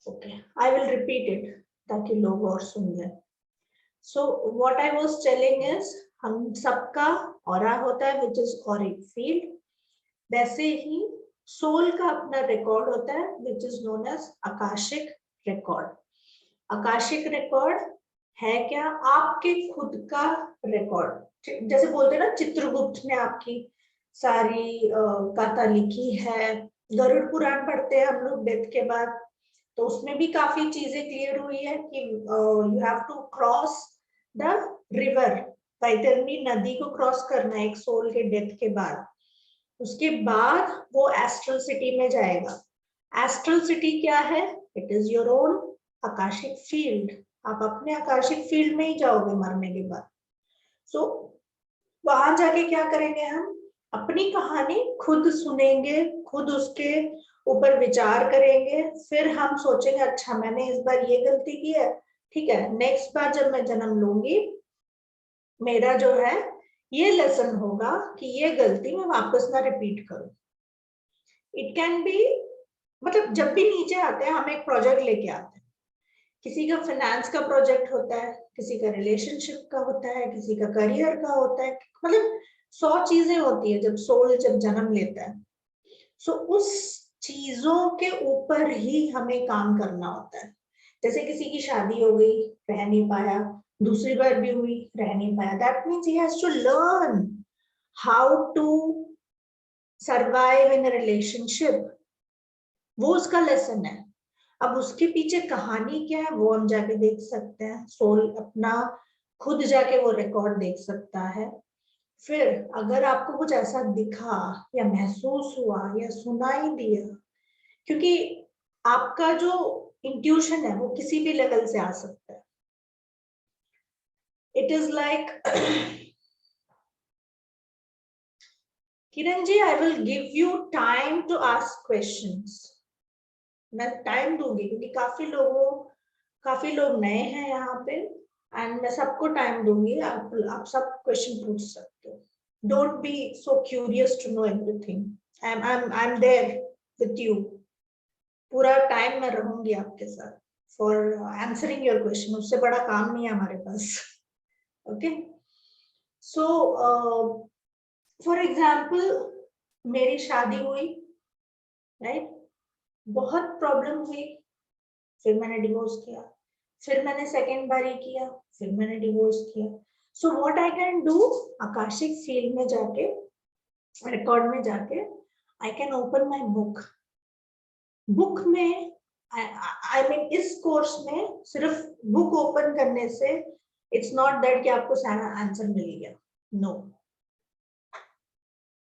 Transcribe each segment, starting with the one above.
Okay, I will repeat it ताकि लोग और सुन लें. सो what I was telling is, हम सबका ऑरा होता है विच इज ऑरिक फील्ड. वैसे ही सोल का अपना रिकॉर्ड होता है which is known as Akashic record. Akashic record है क्या? आपके खुद का रिकॉर्ड. जैसे बोलते हैं ना, चित्रगुप्त ने आपकी सारी गाथा लिखी है. गरुड़ पुराण पढ़ते हैं हम लोग डेथ के बाद, तो उसमें भी काफी चीजें क्लियर हुई है कि you have to cross the river. Vaitarni नदी को क्रॉस करना है एक सोल के डेथ के बाद. उसके बाद वो एस्ट्रल सिटी में जाएगा. एस्ट्रल सिटी क्या है? It is your own Akashic field. आप अपने आकाशिक फील्ड में ही जाओगे मरने के बाद. सो वहां जाके क्या करेंगे? हम अपनी कहानी खुद सुनेंगे, खुद उसके ऊपर विचार करेंगे. फिर हम सोचेंगे अच्छा मैंने इस बार ये गलती की है, ठीक है, नेक्स्ट बार जब मैं जन्म लूंगी मेरा जो है ये लेसन होगा कि ये गलती मैं वापस ना रिपीट करूं. इट कैन बी, मतलब जब भी नीचे आते हैं हम एक प्रोजेक्ट लेके आते हैं. किसी का फाइनेंस का प्रोजेक्ट होता है, किसी का रिलेशनशिप का होता है, किसी का करियर का होता है. मतलब 100 चीजें होती है जब सोल जब जन्म लेता है. सो उस चीजों के ऊपर ही हमें काम करना होता है. जैसे किसी की शादी हो गई, रह नहीं पाया, दूसरी बार भी हुई, रह नहीं पाया. That means he has to learn how to survive in a relationship. वो उसका लेसन है. अब उसके पीछे कहानी क्या है वो हम जाके देख सकते हैं. सोल अपना खुद जाके वो रिकॉर्ड देख सकता है. फिर अगर आपको कुछ ऐसा दिखा या महसूस हुआ या सुनाई दिया, क्योंकि आपका जो इंट्यूशन है वो किसी भी लेवल से आ सकता है. It is like Kiran ji, I will give you time to ask questions. मैं टाइम दूंगी क्योंकि काफी लोग नए हैं यहाँ पे, एंड मैं सबको टाइम दूंगी. आप सब क्वेश्चन पूछ सकते हो. Don't be so curious to know everything. I am there with you. पूरा टाइम मैं रहूंगी आपके साथ फॉर आंसरिंग योर क्वेश्चन. उससे बड़ा काम नहीं है हमारे पास. ओके, सो फॉर एग्जाम्पल मेरी शादी हुई, राइट, बहुत प्रॉब्लम हुई, फिर मैंने डिवोर्स किया, फिर मैंने सेकेंड बार ही किया, फिर मैंने डिवोर्स किया. So what I can do, akashic field में जाके, रिकॉर्ड में जाके, I can open my book में. आई मीन इस कोर्स में सिर्फ बुक ओपन करने से इट्स नॉट दैट कि आपको सारा आंसर मिल गया. No,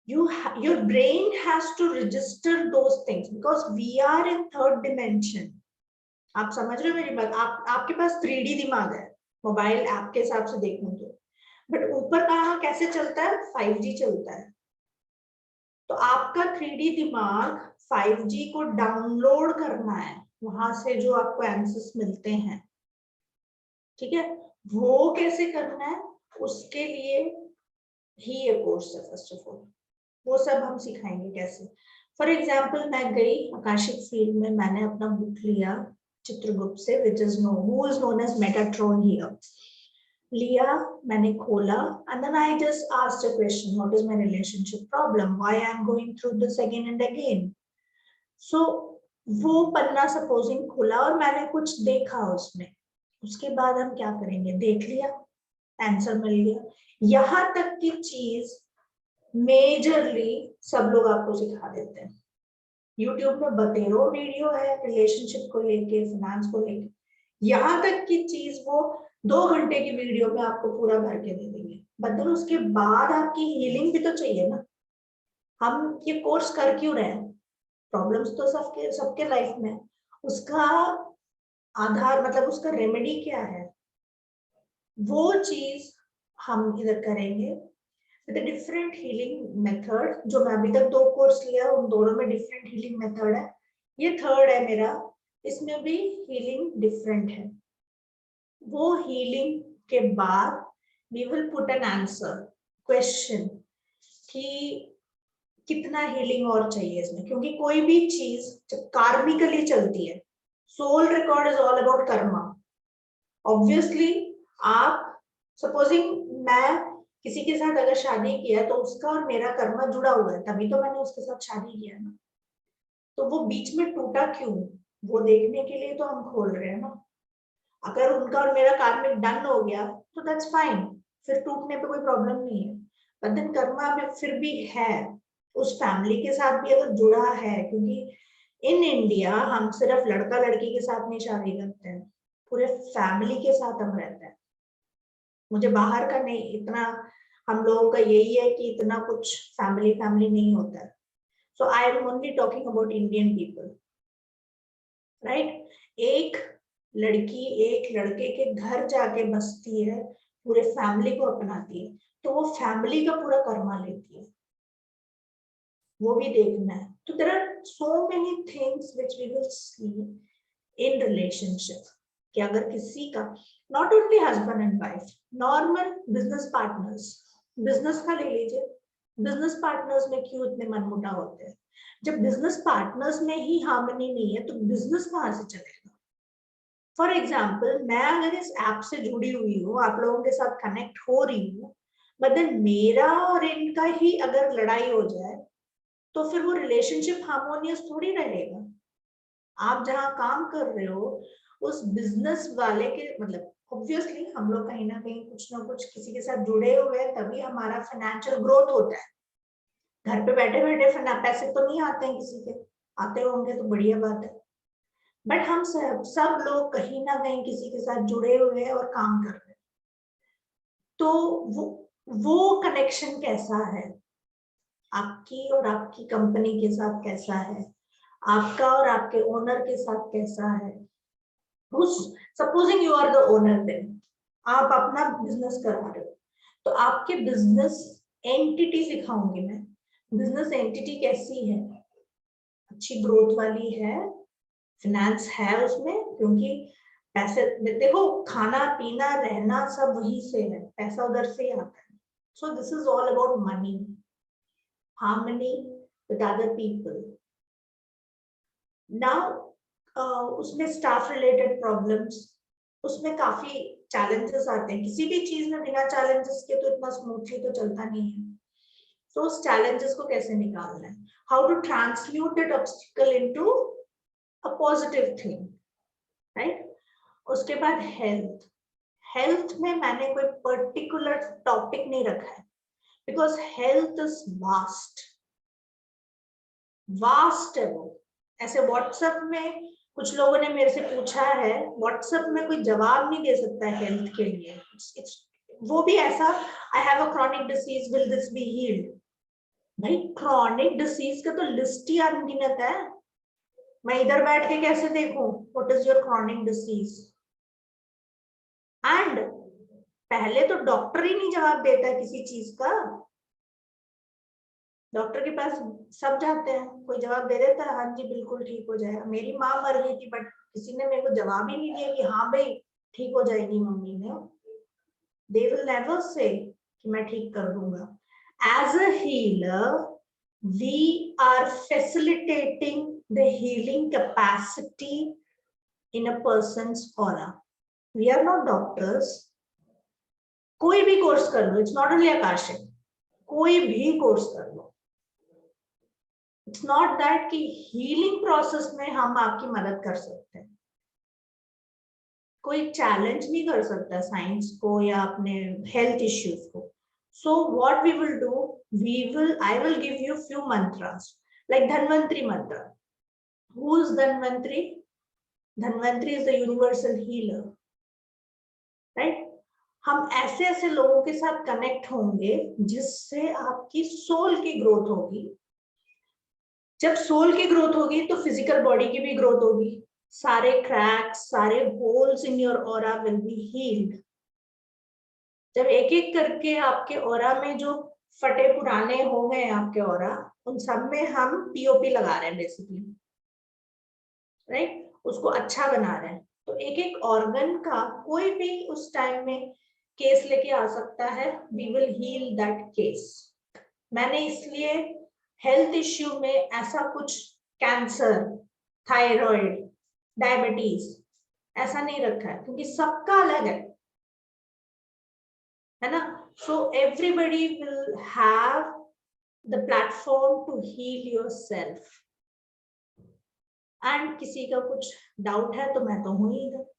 your brain has to register those things because we are in third dimension. आप समझ रहे हो मेरी बात? आपके पास 3D दिमाग है मोबाइल ऐप के हिसाब से देखने तो, बट ऊपर कहाँ कैसे चलता है? 5G चलता है. तो आपका 3D दिमाग 5G को डाउनलोड करना है, वहां से जो आपको आंसर्स मिलते हैं, ठीक है, वो कैसे करना है उसके लिए ही ये कोर्स है. फर्स्ट ऑफ ऑल वो सब हम सिखाएंगे कैसे. फॉर एग्जाम्पल मैं गई आकाशिक फील्ड में, मैंने अपना बुक लिया चित्रगुप्त से, which is who is known as Metatron here. लिया, मैंने खोला, and then I just asked a question, what is my relationship problem, why I am going through this again and again. So वो पन्ना supposing खुला और मैंने कुछ देखा उसमें. उसके बाद हम क्या करेंगे? देख लिया, आंसर मिल गया. यहाँ तक की चीज मेजरली सब लोग आपको सिखा देते हैं. यूट्यूब में बतेरो वीडियो है रिलेशनशिप को लेके, फाइनेंस को लेके. यहाँ तक की चीज वो 2 घंटे की वीडियो में आपको पूरा भर के दे देंगे. बट उसके बाद आपकी हीलिंग भी तो चाहिए ना. हम ये कोर्स कर क्यों रहे हैं? प्रॉब्लम्स तो सबके लाइफ में. उसका आधार मतलब उसका रेमेडी क्या है, वो चीज हम इधर करेंगे विद डिफरेंट हीलिंग मेथड. जो मैं अभी तक 2 कोर्स लिया उन दोनों में डिफरेंट हीलिंग मेथड है. ये थर्ड है मेरा, इसमें भी हीलिंग डिफरेंट है. वो हीलिंग के बाद we will put an answer question कि कितना हीलिंग और चाहिए इसमें. क्योंकि कोई भी चीज जब कार्मिकली चलती है, soul record is all about karma. Obviously आप सपोजिंग मैं किसी के साथ अगर शादी किया तो उसका और मेरा कर्मा जुड़ा हुआ है, तभी तो मैंने उसके साथ शादी किया ना. तो वो बीच में टूटा क्यों, वो देखने के लिए तो हम खोल रहे हैं ना. अगर उनका और मेरा कार्मिक डन हो गया तो दैट्स फाइन, फिर टूटने पे कोई प्रॉब्लम नहीं है. बट देन कर्मा में फिर भी है, उस फैमिली के साथ भी अगर जुड़ा है, क्योंकि इन इंडिया हम सिर्फ लड़का लड़की के साथ नहीं शादी करते हैं, पूरे फैमिली के साथ हम रहते हैं. मुझे बाहर का नहीं, इतना हम लोगों का यही है कि इतना कुछ फैमिली फैमिली नहीं होता है. So I am only talking about Indian people, right. एक लड़की एक लड़के के घर जाके बसती है, पूरे फैमिली को अपनाती है, तो वो फैमिली का पूरा कर्मा लेती है, वो भी देखना है. तो there are so many things which we will see in relationship, कि अगर किसी का not only husband and wife, normal business partners, business का ले लीजिए, बिजनेस पार्टनर्स में क्यों इतने मनमुटाव होते हैं. जब बिजनेस पार्टनर्स में ही हार्मनी नहीं है तो बिजनेस कहाँ से चलेगा. फॉर एग्जाम्पल मैं अगर इस ऐप से जुड़ी हुई हूँ, आप लोगों के साथ कनेक्ट हो रही हूँ, बट देन मेरा और इनका ही अगर लड़ाई हो जाए तो फिर वो रिलेशनशिप हार्मोनियस थोड़ी रहेगा. आप जहाँ काम कर रहे हो उस बिजनेस वाले के मतलब ऑब्वियसली हम लोग कहीं ना कहीं कुछ ना कुछ किसी के साथ जुड़े हुए हैं, तभी हमारा फाइनेंशियल ग्रोथ होता है. घर पे बैठे बैठे पैसे तो नहीं आते हैं किसी के, आते होंगे तो बढ़िया बात है, बट हम सब लोग कहीं ना कहीं किसी के साथ जुड़े हुए हैं और काम कर रहे हैं. तो वो कनेक्शन कैसा है, आपकी और आपकी कंपनी के साथ कैसा है, आपका और आपके ओनर के साथ कैसा है. Supposing you are the owner, then आप अपना बिजनेस करा रहे हो, तो आपके बिजनेस एंटिटी सिखाऊंगी मैं. बिजनेस एंटिटी कैसी है, अच्छी ग्रोथ वाली है, फिनेंस है उसमें, क्योंकि पैसे देखो, खाना पीना रहना सब वहीं से है, पैसा उधर से ही आता है. So this is all about money, harmony with other people. Now उसमें स्टाफ रिलेटेड प्रॉब्लम्स, उसमें काफी चैलेंजेस आते हैं. किसी भी चीज में बिना चैलेंजेस के तो इतना स्मूथली तो चलता नहीं है. तो उस चैलेंजेस को कैसे निकालना है, how to transmute that obstacle into a positive thing, right. उसके बाद हेल्थ. हेल्थ में मैंने कोई पर्टिकुलर टॉपिक नहीं रखा है, because health is vast, vast है वो. ऐसे व्हाट्सएप में कुछ लोगों ने मेरे से पूछा है, व्हाट्सएप में कोई जवाब नहीं दे सकता है हेल्थ के लिए. वो भी ऐसा, I have a chronic disease, will this be healed. भाई क्रॉनिक डिसीज का तो लिस्ट ही अनगिनत है, मैं इधर बैठ के कैसे देखूं what is your chronic disease. And पहले तो डॉक्टर ही नहीं जवाब देता है किसी चीज का. डॉक्टर के पास सब जाते हैं, कोई जवाब दे देता है, हाँ जी बिल्कुल ठीक हो जाएगा. मेरी माँ मर गई थी बट किसी ने मेरे को जवाब ही नहीं दिया कि हाँ भाई ठीक हो जाएगी मम्मी ने. दे विल नेवर से कि मैं ठीक कर दूंगा. As a healer we are facilitating the healing capacity in a person's aura. We are not doctors. कोई भी कोर्स कर लो, इट्स नॉट ओनली आकाशिक, कोई भी कोर्स कर लो, इट्स नॉट दैट कि हीलिंग प्रोसेस में हम आपकी मदद कर सकते हैं. कोई चैलेंज नहीं कर सकता साइंस को या अपने हेल्थ इश्यूज को. So what we will do, I will give you few mantras like Dhanvantari mantra. Who is Dhanvantari? Dhanvantari is the universal healer, right. हम ऐसे ऐसे लोगों के साथ कनेक्ट होंगे जिससे आपकी सोल की ग्रोथ होगी. जब सोल की ग्रोथ होगी तो फिजिकल बॉडी की भी ग्रोथ होगी. सारे क्रैक्स, सारे holes in your aura will be healed. जब एक एक करके आपके ऑरा में जो फटे पुराने हो गए आपके ऑरा, उन सब में हम पीओपी लगा रहे हैं बेसिकली, राइट. उसको अच्छा बना रहे हैं. तो एक एक ऑर्गन का कोई भी उस टाइम में केस लेके आ सकता है, we will heal that case. मैंने इसलिए हेल्थ इश्यू में ऐसा कुछ कैंसर, थायराइड, डायबिटीज, ऐसा नहीं रखा है क्योंकि सबका अलग है ना। So everybody will have the platform to heal yourself. And किसी का कुछ डाउट है तो मैं तो हूं ही इधर।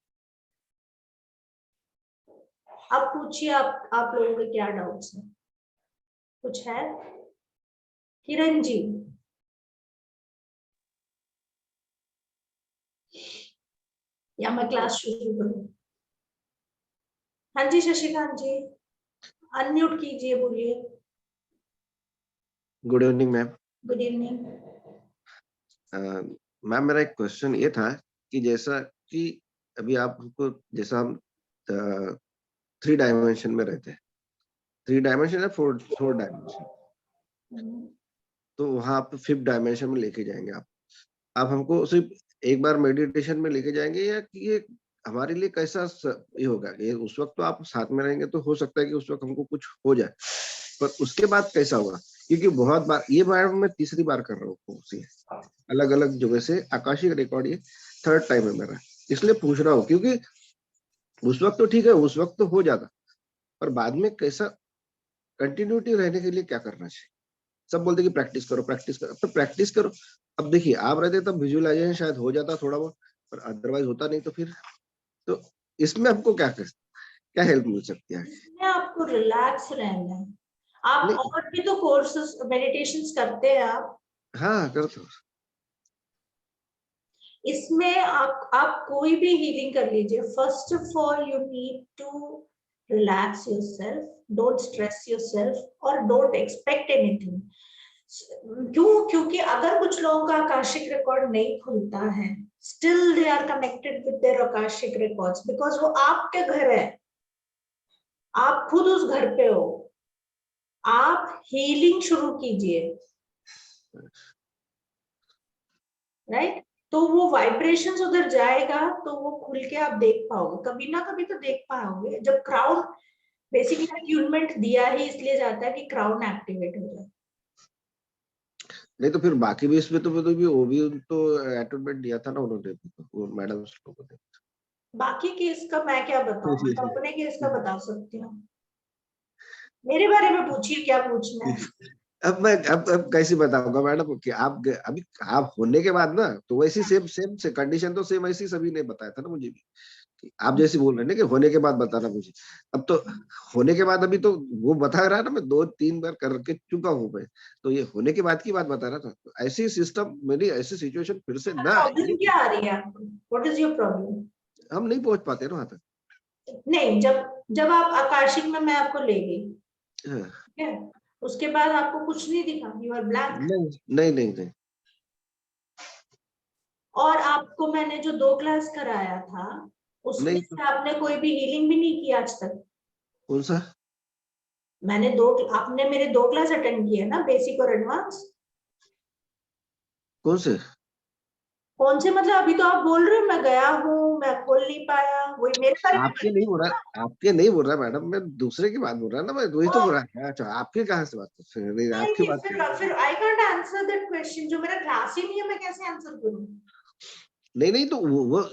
अब पूछिए आप लोगों के क्या डाउट्स हैं, कुछ है? किरण जी, या मैं क्लास शुरू करूं? हाँ जी शशिकांत जी, अनम्यूट कीजिए, बोलिए। Good evening ma'am. Good evening. Ma'am मेरा एक क्वेश्चन ये था कि जैसा कि अभी आप हमको, जैसा हम 3 डायमेंशन में रहते हैं, 3 डायमेंशन है 4 डायमेंशन, तो वहां आप 5th डायमेंशन में लेके जाएंगे आप हमको सिर्फ एक बार मेडिटेशन में लेके जाएंगे, या कि ये हमारे लिए कैसा ये होगा कि उस वक्त तो आप साथ में रहेंगे तो हो सकता है कि उस वक्त हमको कुछ हो जाए, पर उसके बाद कैसा होगा? क्योंकि बहुत बार, ये बार मैं तीसरी बार कर रहा हूँ उसी अलग अलग जगह से आकाशिक रिकॉर्ड, ये 3rd टाइम है मेरा, इसलिए पूछ रहा हूँ। क्योंकि उस वक्त तो ठीक है, उस वक्त तो हो जाता, पर बाद में कैसा कंटिन्यूटी रहने के लिए क्या करना चाहिए? सब बोलते कि प्रैक्टिस करो प्रैक्टिस करो, तो प्रैक्टिस करो। अब देखिए आप रहते तब विजुअलाइजेशन शायद हो जाता थोड़ा बहुत, पर अदरवाइज होता नहीं, तो फिर तो इसमें आपको क्या हेल्प मिल सकती है? इसमें आपको रिलैक्स रहना है। आप नहीं, और भी तो कोर्सेस मेडिटेशंस करते हैं आप। हाँ करता हूँ। इसमें आप कोई भी हीलिंग कर लीजिए। First of all you need to relax yourself, don't stress yourself और डोंट एक्सपेक्ट एनीथिंग। क्योंकि अगर कुछ लोगों का आकाशिक रिकॉर्ड नहीं खुलता है, still they are connected with their Akashic records, because वो आपके घर है, आप खुद उस घर पे हो। आप हीलिंग शुरू कीजिए, राइट? तो वो वाइब्रेशंस उधर जाएगा तो वो खुल के आप देख पाओगे, कभी ना कभी तो देख पाओगे। जब क्राउन, बेसिकली अट्यूनमेंट दिया ही इसलिए जाता है कि क्राउन एक्टिवेट हो जाए। नहीं तो फिर बाकी भी इसमें तो वो भी तो अटैचमेंट दिया था ना उन्होंने, वो मैडम लोगों को। बाकी केस का मैं क्या बताऊं, मैं तो अपने केस का बता सकती हूँ। मेरे बारे में पूछिए, क्या पूछना है। अब मैं अब कैसे बताऊंगा मैडम कि आप अभी आप होने के बाद ना, तो वैसी सेम सेम से कंडीशन तो सेम ऐसी सभी ने बताया था ना मुझे भी, कि आप जैसे बोल रहे हैं ना कि होने के बाद बताना मुझे। अब तो होने के बाद अभी तो वो बता रहा है ना, मैं 2-3 बार करके चुका हूँ मैं, तो ये होने के बाद की बात बता रहा था। तो ऐसी सिस्टम, मेरी ऐसी सिचुएशन फिर से ना प्रॉब्लम आए, क्या आ रही है आपको? What is your problem? हम नहीं पहुंच पाते ना वहां तक। नहीं, जब जब आप आकाशिक में मैं आपको ले गई, हाँ, ठीक है, उसके बाद आपको कुछ नहीं दिखा, यू आर ब्लैंक। नहीं नहीं नहीं नहीं। और आपको मैंने जो 2 क्लास कराया था, उसमें नहीं तो से आपने कोई भी हीलिंग भी नहीं की आज तक। कौन सा? मैंने आपने मेरे 2 क्लास अटेंड किए ना, बेसिक और एडवांस। कौन से? कौन से मतलब? अभी तो आप बोल रहे हो मैं गया हूँ, मैं खोल नहीं पाया, वही मेरे बारे में आपके नहीं बोल रहा, आपके नहीं बोल रहा मैडम, मैं दूसरे की बात बोल रहा ना, मैं वही तो बोल रहा। अच्छा, आपके कहाँ से बात कर रही, आपकी बात कर रही। फिर I can't answer that question. जो मेरा क्लास ही नहीं है, मैं कैसे आंसर करूँ? नहीं नहीं, तो वो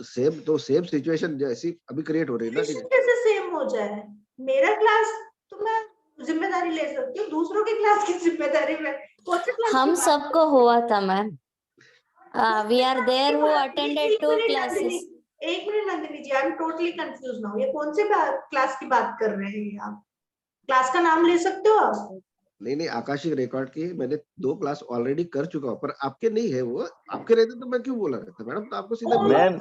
सेम सिचुएशन जैसी अभी क्रिएट हो रही है ना, ठीक है। कैसे सेम हो जाए? मेरा क्लास तो मैं जिम्मेदारी ले सकती हूँ, दूसरों की क्लास की जिम्मेदारी में कौन सी क्लास? हम सबको हुआ था ma'am. We are there who attended 2 classes. एक minute Nandini ji, I am totally confuse now. ये कौन से क्लास की बात कर रहे हैं आप? क्लास का नाम ले सकते हो आप? नहीं नहीं, आकाशिक रिकॉर्ड की मैंने 2 क्लास ऑलरेडी कर चुका हूँ, पर आपके नहीं है वो। आपके रहते तो मैं क्यों बोला रहता मैडम, तो आपको सीधा बोला। मैम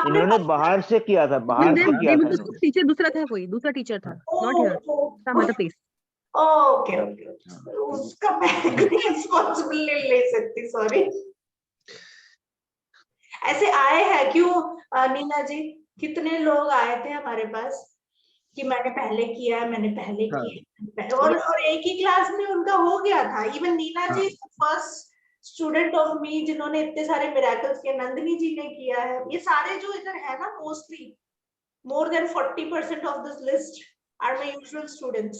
इन्होंने बाहर से किया था, बाहर से किया था। टीचर दूसरा था, कोई दूसरा टीचर था, not here, some other place. Okay okay, उसका मैं रिस्पांसिबल नहीं ले सकती, सॉरी। ऐसे आए हैं क्यों नीना जी? कितने लोग आए थे हमारे पास कि मैंने पहले किया है, मैंने पहले हाँ, किया, और एक ही क्लास में उनका हो गया था। Even Neena ji first student of me जिन्होंने इतने सारे मिरेकल्स किए। नंदिनी जी ने किया है। ये सारे जो इधर है ना, mostly more than 40% of this list are my usual students.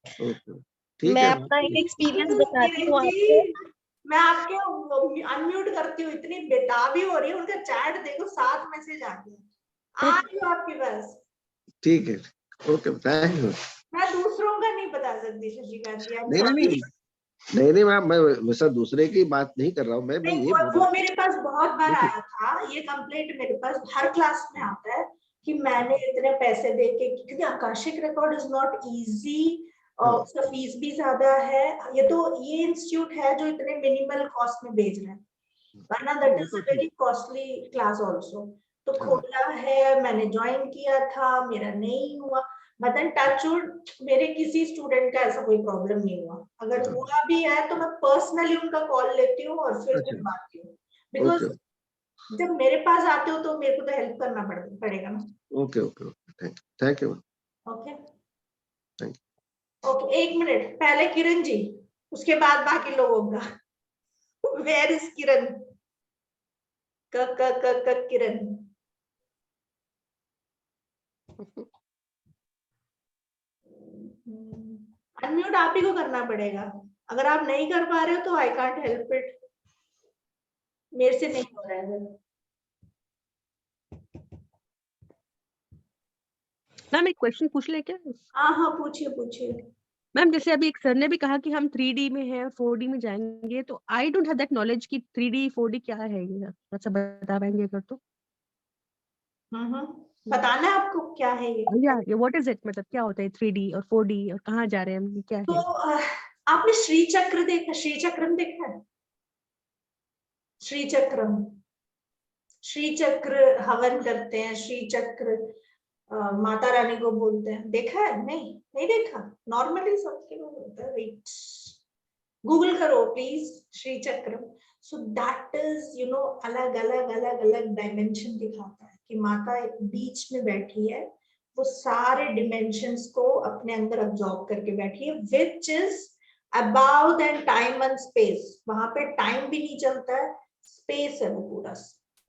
Okay, ठीक मैं है। अपना एक एक्सपीरियंस बताती हूँ आपको। मैं आपके अनम्यूट करती हूँ, इतनी बेताबी हो रही है, उनका चैट देखो 7 मैसेज आ गए, आ रही हूँ आपके पास। ठीक है, ओके, थैंक यू। मैं दूसरों का नहीं बता सकती शशिकांत जी, नहीं नहीं नहीं नहीं नहीं मैम, मैं वैसा दूसरे की बात नहीं कर रहा हूँ, मैं नहीं, ये बोल रहा वो मेरे पास बहुत बार हूँ। आया था, ये कंप्लेंट मेरे पास हर क्लास में आता है कि मैंने इतने पैसे दे के, क्योंकि Akashic record is not easy और उसका फीस भी ज्यादा है। ये इंस्टीट्यूट है जो इतने मिनिमल कॉस्ट में भेज रहे हैं, वरना that is a very costly class also. तो खोला है, मैंने ज्वाइन किया था, मेरा नहीं हुआ, बट देन टचवुड मेरे किसी स्टूडेंट का ऐसा कोई प्रॉब्लम नहीं हुआ। अगर हुआ भी है तो मैं पर्सनली उनका कॉल लेती हूँ और फिर करवाती हूँ, बिकॉज जब मेरे पास आते हो तो मेरे को तो हेल्प करना पड़ेगा ना। Okay okay okay, thank you. Okay thank okay, 1 minute पहले किरण जी, उसके बाद बाकी लोगों का। वेयर इज किरण? क किरण। अनम्यूट आप ही को करना पड़ेगा, अगर आप नहीं कर पा रहे हो तो आई कांट हेल्प इट, मेरे से नहीं हो रहा है। मैम एक क्वेश्चन पूछ ले क्या? हाँ हाँ, पूछिए पूछिए। मैम जैसे अभी एक सर ने भी कहा कि हम 3D में हैं और 4D में जाएंगे, तो I don't have that knowledge कि 3D 4D क्या है, ये अच्छा बता पाएंगे अगर तो? बताना है आपको क्या है ये? ये व्हाट इज इट, मतलब क्या होता है 3D और 4D और कहाँ जा रहे हैं हम, ये क्या तो है? आपने श्री चक्र देखा? श्री चक्रम देखा है? श्री चक्रम, श्री चक्र हवन करते हैं, श्री चक्र माता रानी को बोलते हैं, देखा है? नहीं नहीं देखा, नॉर्मली सबके लोग होता है। वेट, गूगल करो please, Shri Chakram. So that is अलग अलग अलग अलग डायमेंशन दिखाता है कि माता बीच में बैठी है, वो सारे डिमेंशंस को अपने अंदर अब्सॉर्ब करके बैठी है, which is about then time and space. वहां पे टाइम भी नहीं चलता है, स्पेस है वो पूरा,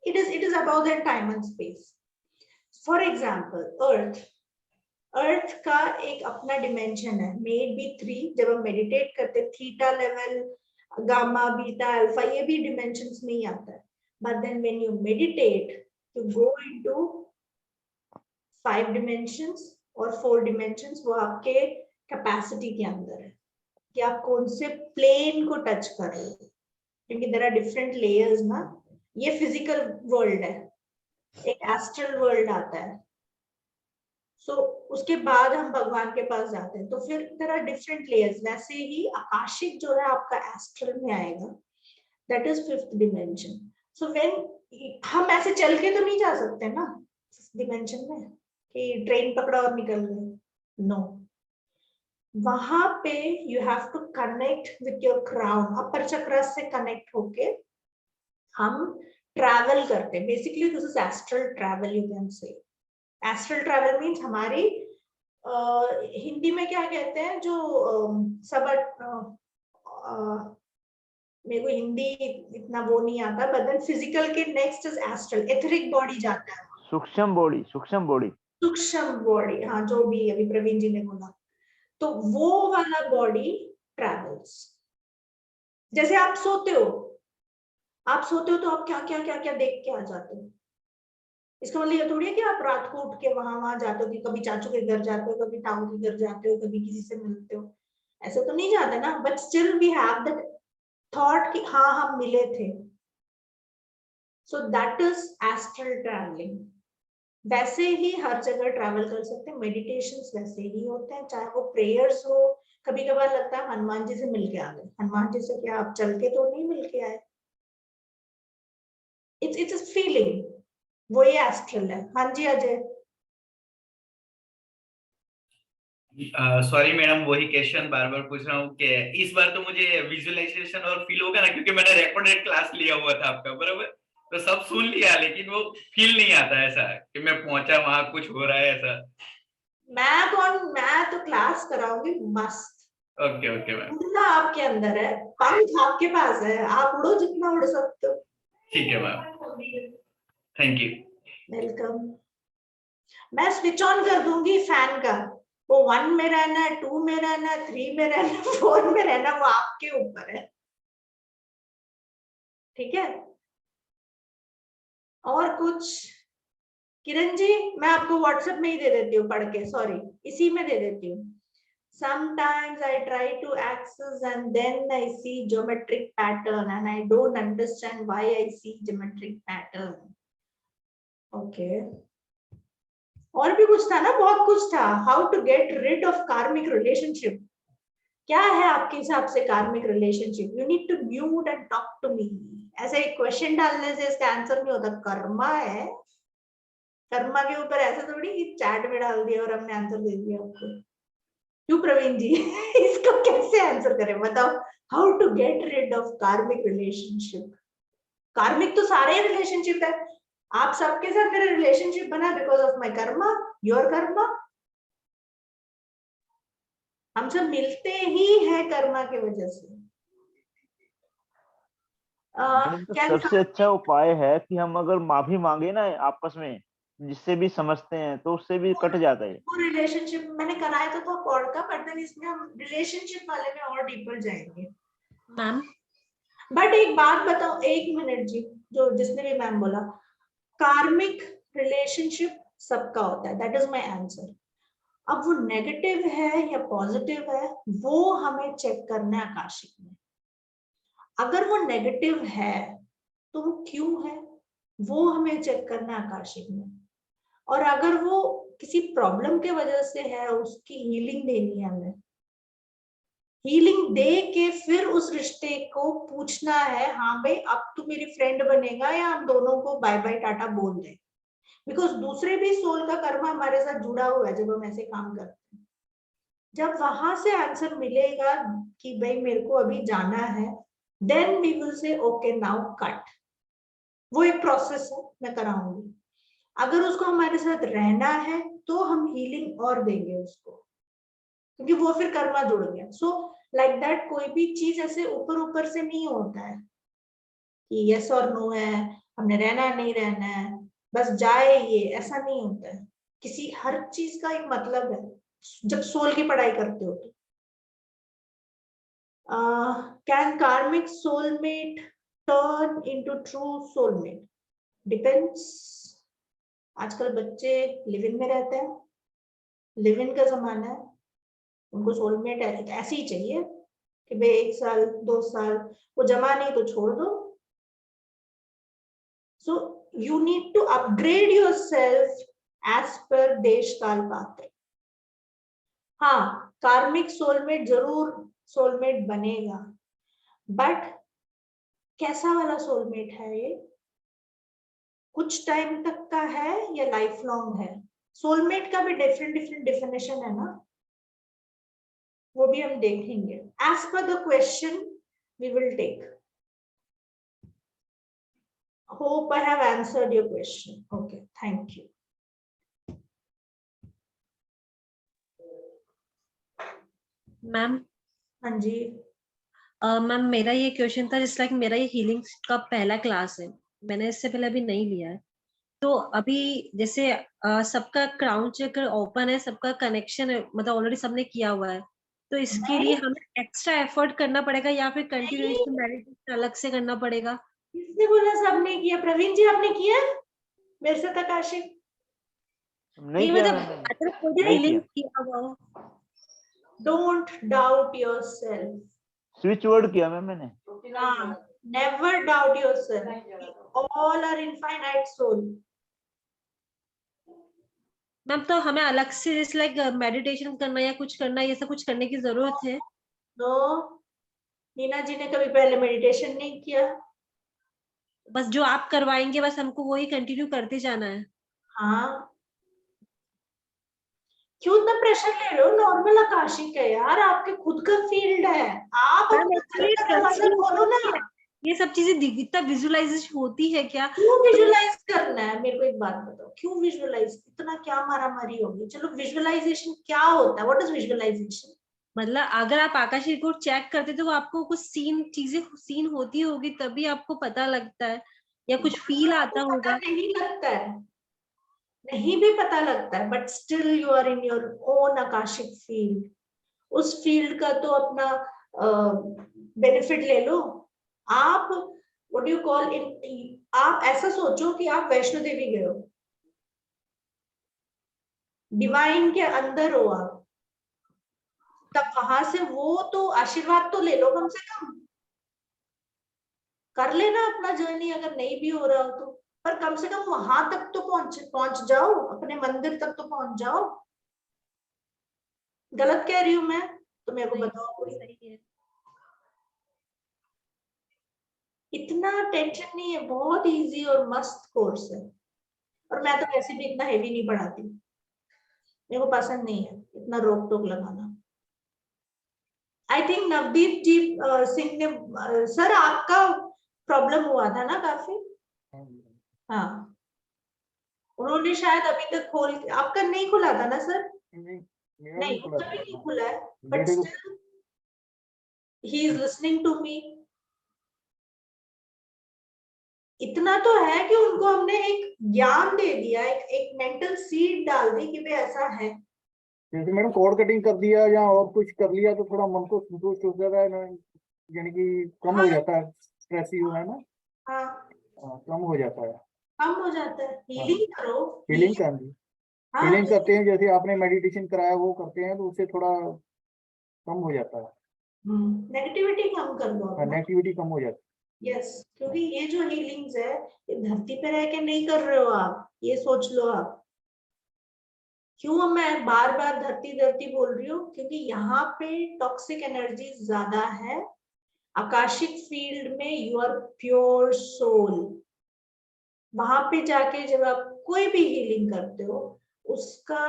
it is about then time and space. For example earth का एक अपना डिमेंशन है, मेड बी 3। जब हम मेडिटेट करते, theta level, gamma, beta, alpha, ये भी डिमेंशंस में ही आता है, but then when you meditate you go into 5 dimensions और 4 डिमेंशंस, वो आपके कैपेसिटी के अंदर है कि आप कौन से प्लेन को टच कर रहे हो, क्योंकि देयर आर डिफरेंट लेयर्स ना। ये फिजिकल वर्ल्ड है, एक एस्ट्रल वर्ल्ड आता है, सो उसके बाद हम भगवान के पास जाते हैं, तो फिर देयर आर डिफरेंट लेयर्स। वैसे ही आकाशिक जो है आपका एस्ट्रल में आएगा, that is 5th dimension. So when हम ऐसे चल के तो नहीं जा सकते ना 5th डिमेंशन में कि ट्रेन पकड़ा और निकल गए, नो। वहां पे you have to connect with your crown, upper chakra से कनेक्ट होके हम ट्रैवल करते हैं। Basically this is astral travel, you can say. Astral travel means हमारी हिंदी में क्या कहते हैं, जो सब मेरे को हिंदी इतना वो नहीं आता, बट देन फिजिकल के next is astral, etheric body जाता है, सूक्ष्म बॉडी, सूक्ष्म बॉडी, सूक्ष्म बॉडी, हाँ जो भी अभी प्रवीण जी ने बोला, तो वो वाला बॉडी ट्रैवल्स। जैसे आप सोते हो तो आप क्या क्या क्या क्या देख के आ जाते हो, इसका मतलब ये थोड़ी है कि आप रात को उठ के वहां जाते हो, कि कभी चाचू के घर जाते हो, कभी ताऊ के घर जाते हो, कभी किसी से मिलते हो, ऐसे तो नहीं जाते ना, but still we have that thought कि हाँ हम मिले थे। So that is astral travelling. वैसे ही हर जगह ट्रैवल कर सकते हैं, मेडिटेशंस वैसे ही होते हैं, चाहे वो प्रेयर्स हो। कभी कभार लगता है हनुमान जी से मिलके आ गए, हनुमान जी से क्या आप चल के तो नहीं मिलके आए, इट्स फीलिंग, वो ये एस्ट्रल है। हाँ जी अजय। सॉरी मैडम, वही क्वेश्चन बार बार पूछ रहा हूँ कि इस बार तो मुझे विजुअलाइजेशन और फील होगा ना, क्योंकि मैंने रिकॉर्डेड क्लास लिया हुआ था आपका, बराबर, तो सब सुन लिया, लेकिन वो फील नहीं आता ऐसा कि मैं पहुंचा वहां कुछ हो रहा है ऐसा। मैं तो क्लास कराऊंगी मस्त। ओके ओके मैम, उड़ना आपके अंदर है, पंख आपके पास है, आप उड़ो जितना उड़ सकते हो। ठीक है मैम, थैंक यू। वेलकम। मैं स्विच ऑन कर दूंगी फैन का, वो 1 में रहना है, 2 में रहना है, 3 में रहना है, 4 में रहना, वो आपके ऊपर है। ठीक है, और कुछ? किरण जी, मैं आपको व्हाट्सएप में ही दे देती हूँ पढ़ के, सॉरी इसी में दे देती हूँ. Sometimes I try to access and then I see geometric pattern and I don't understand why I see geometric pattern. Okay. और भी कुछ था ना, बहुत कुछ था. How to get rid of karmic relationship. क्या है आपके हिसाब से कार्मिक relationship? You need to mute and talk to me. ऐसे एक क्वेश्चन डालने से इसका आंसर नहीं होता. कर्मा है, कर्मा के ऊपर ऐसा थोड़ी कि चैट में डाल दिया और हमने आंसर दे दिया आपको. क्यों प्रवीण जी? इसको कैसे आंसर करें बताओ? How to get rid of karmic relationship. Karmic तो सारे रिलेशनशिप है. आप सबके साथ मेरा रिलेशनशिप बना because of my Karma, your Karma. हम सब मिलते ही हैं कर्मा की वजह से. तो सबसे अच्छा उपाय है कि हम अगर माफी मांगे ना आपस में, जिससे भी समझते हैं, तो उससे भी कट जाता है. वो रिलेशनशिप मैंने कराया तो था कॉर्ड का, बट देन इसमें हम रिलेशनशिप वाले में और डीपर जाएंगे. मैम बट एक बात बताओ, 1 मिनट जी, जो जिसने भी मैम बोला, कार्मिक रिलेशनशिप सबका होता है, दैट इज माय आंसर. अब वो नेगेटिव है या पॉजिटिव है, वो हमें चेक करना है आकाशिक में. अगर वो नेगेटिव है तो वो क्यों है, वो हमें चेक करना है आकाशिक में. और अगर वो किसी प्रॉब्लम के वजह से है, उसकी हीलिंग देनी है हमें. हीलिंग दे के फिर उस रिश्ते को पूछना है, हाँ भाई अब तू मेरी फ्रेंड बनेगा या हम दोनों को बाय बाय टाटा बोल दे. बिकॉज दूसरे भी सोल का कर्मा हमारे साथ जुड़ा हुआ है जब हम ऐसे काम करते हैं. जब वहां से आंसर मिलेगा कि भाई मेरे को अभी जाना है, then we will say okay now cut. वो एक प्रोसेस है, मैं कराऊंगी. अगर उसको हमारे साथ रहना है तो हम हीलिंग और देंगे उसको, क्योंकि वो फिर कर्मा जुड़ गया. सो लाइक दैट कोई भी चीज ऐसे ऊपर ऊपर से नहीं होता है कि यस और नो है, हमने रहना है नहीं रहना है, बस जाए ये, ऐसा नहीं होता है. किसी हर चीज का एक मतलब है जब सोल की पढ़ाई करते हो तो. कैन कार्मिक soulmate turn into true soulmate? Depends. आजकल बच्चे लिव इन में रहते हैं, लिव इन का जमाना है. उनको सोलमेट ऐसे ही चाहिए कि भाई 1 साल 2 साल, वो जमा नहीं तो छोड़ दो. So you need to upgrade yourself as per देश काल पात्र. हाँ, कार्मिक सोलमेट जरूर सोलमेट बनेगा, बट कैसा वाला सोलमेट है ये? कुछ टाइम तक का है या लाइफ लॉन्ग है? सोलमेट का भी डिफरेंट डिफरेंट डेफिनेशन है ना, वो भी हम देखेंगे. As per the question we will take. Hope I have answered your question. Okay, thank you. Ma'am हाँ जी. मैम मेरा ये क्वेश्चन था, जिस लाइक मेरा ये हीलिंग का पहला क्लास है, मैंने इससे पहले अभी नहीं लिया है. तो अभी जैसे सबका क्राउन चक्र ओपन है, सबका कनेक्शन है, मतलब ऑलरेडी सबने किया हुआ है, तो इसके लिए हमें एक्स्ट्रा एफर्ट करना पड़ेगा या फिर कंटिन्यूएशन मेडिटेशन अलग से करना पड़ेगा? किसने बोला सबने किया? प्रवीण जी आपने किया मेरे साथ? आकाशिक नहीं किया मैंने. हीलिंग किया हुआ हो. Don't doubt yourself. Switch word किया मैंने. Never doubt yourself. All are infinite soul. Ma'am तो हमें अलग से जैसे लाइक मेडिटेशन करना या कुछ करना, ये सब कुछ करने की जरूरत है? नो, नीना जी ने कभी पहले मेडिटेशन नहीं किया. बस जो आप करवाएंगे बस हमको वही कंटिन्यू करते जाना है. हाँ, क्यों इतना प्रेशर ले रहे हो? नॉर्मल आकाशिक है यार, आपके खुद का फील्ड है. आप मैम अपना एक्चुअली दरवाजा खोलो ना. ये सब चीजें इतना विजुअलाइजेशन होती है क्या? क्यों विजुअलाइज करना है? मेरे को एक बात बताओ, क्यों विजुअलाइज? इतना क्या मारामारी होगी? चलो, विजुअलाइजेशन क्या होता है? What is visualization? मतलब अगर आप आकाशीय को चेक करते तो आपको कुछ सीन होती होगी, तभी आपको पता लगता है या कुछ फील आता होगा. नहीं लगता है, नहीं भी पता लगता है, but still you are in your own Akashic field. उस फील्ड का तो अपना बेनिफिट ले लो. आप वो what do you call in, आप ऐसा सोचो कि आप वैष्णो देवी गए हो, डिवाइन के अंदर हो आप, तब वहां से वो तो आशीर्वाद तो ले लो, कम से कम कर लेना अपना जर्नी, अगर नहीं भी हो रहा हो तो, पर कम से कम वहां तक तो पहुंच जाओ, अपने मंदिर तक तो पहुंच जाओ। गलत कह रही हूँ मैं तो मेरे को नहीं, बताओ कोई। सही है। इतना टेंशन नहीं है, बहुत इजी और मस्त कोर्स है, और मैं तो वैसे भी इतना हेवी नहीं पढ़ाती, मेरे को पसंद नहीं है इतना रोक टोक लगाना। आई थिंक नवदीप जी सिंह ने, सर आपका प्रॉब्लम हुआ था ना काफी? हाँ, उन्होंने शायद अभी तक आपका नहीं खुला था ना सर? नहीं, उसका भी नहीं खुला है, but still he is listening to me. इतना तो है कि उनको हमने एक ज्ञान दे दिया, एक मेंटल सीड डाल दी कि भाई ऐसा है। जैसे मैडम कोड कटिंग कर दिया या और कुछ कर लिया तो थोड़ा मन को संतुष्ट हो जाता है, यानी कि कम हो जाता है स्ट्रेस, ही है ना। हाँ, कम हो जाता है, कम हो जाता है। हीलिंग करो, फीलिंग करनी, हाँ, फीलिंग करते हैं, जैसे आपने मेडिटेशन कराया वो करते हैं तो उससे थोड़ा कम हो जाता है, नेगेटिविटी कम कर दो अपना। नेगेटिविटी कम हो जाती यस, क्योंकि ये जो हीलिंग्स है ये धरती पे रह के नहीं कर रहे हो आप, ये सोच लो आप। क्यों मैं बार बार धरती धरती बोल रही हूँ? क्योंकि यहाँ पे टॉक्सिक एनर्जी ज्यादा है। आकाशिक फील्ड में यू आर प्योर सोल, वहां पे जाके जब आप कोई भी हीलिंग करते हो उसका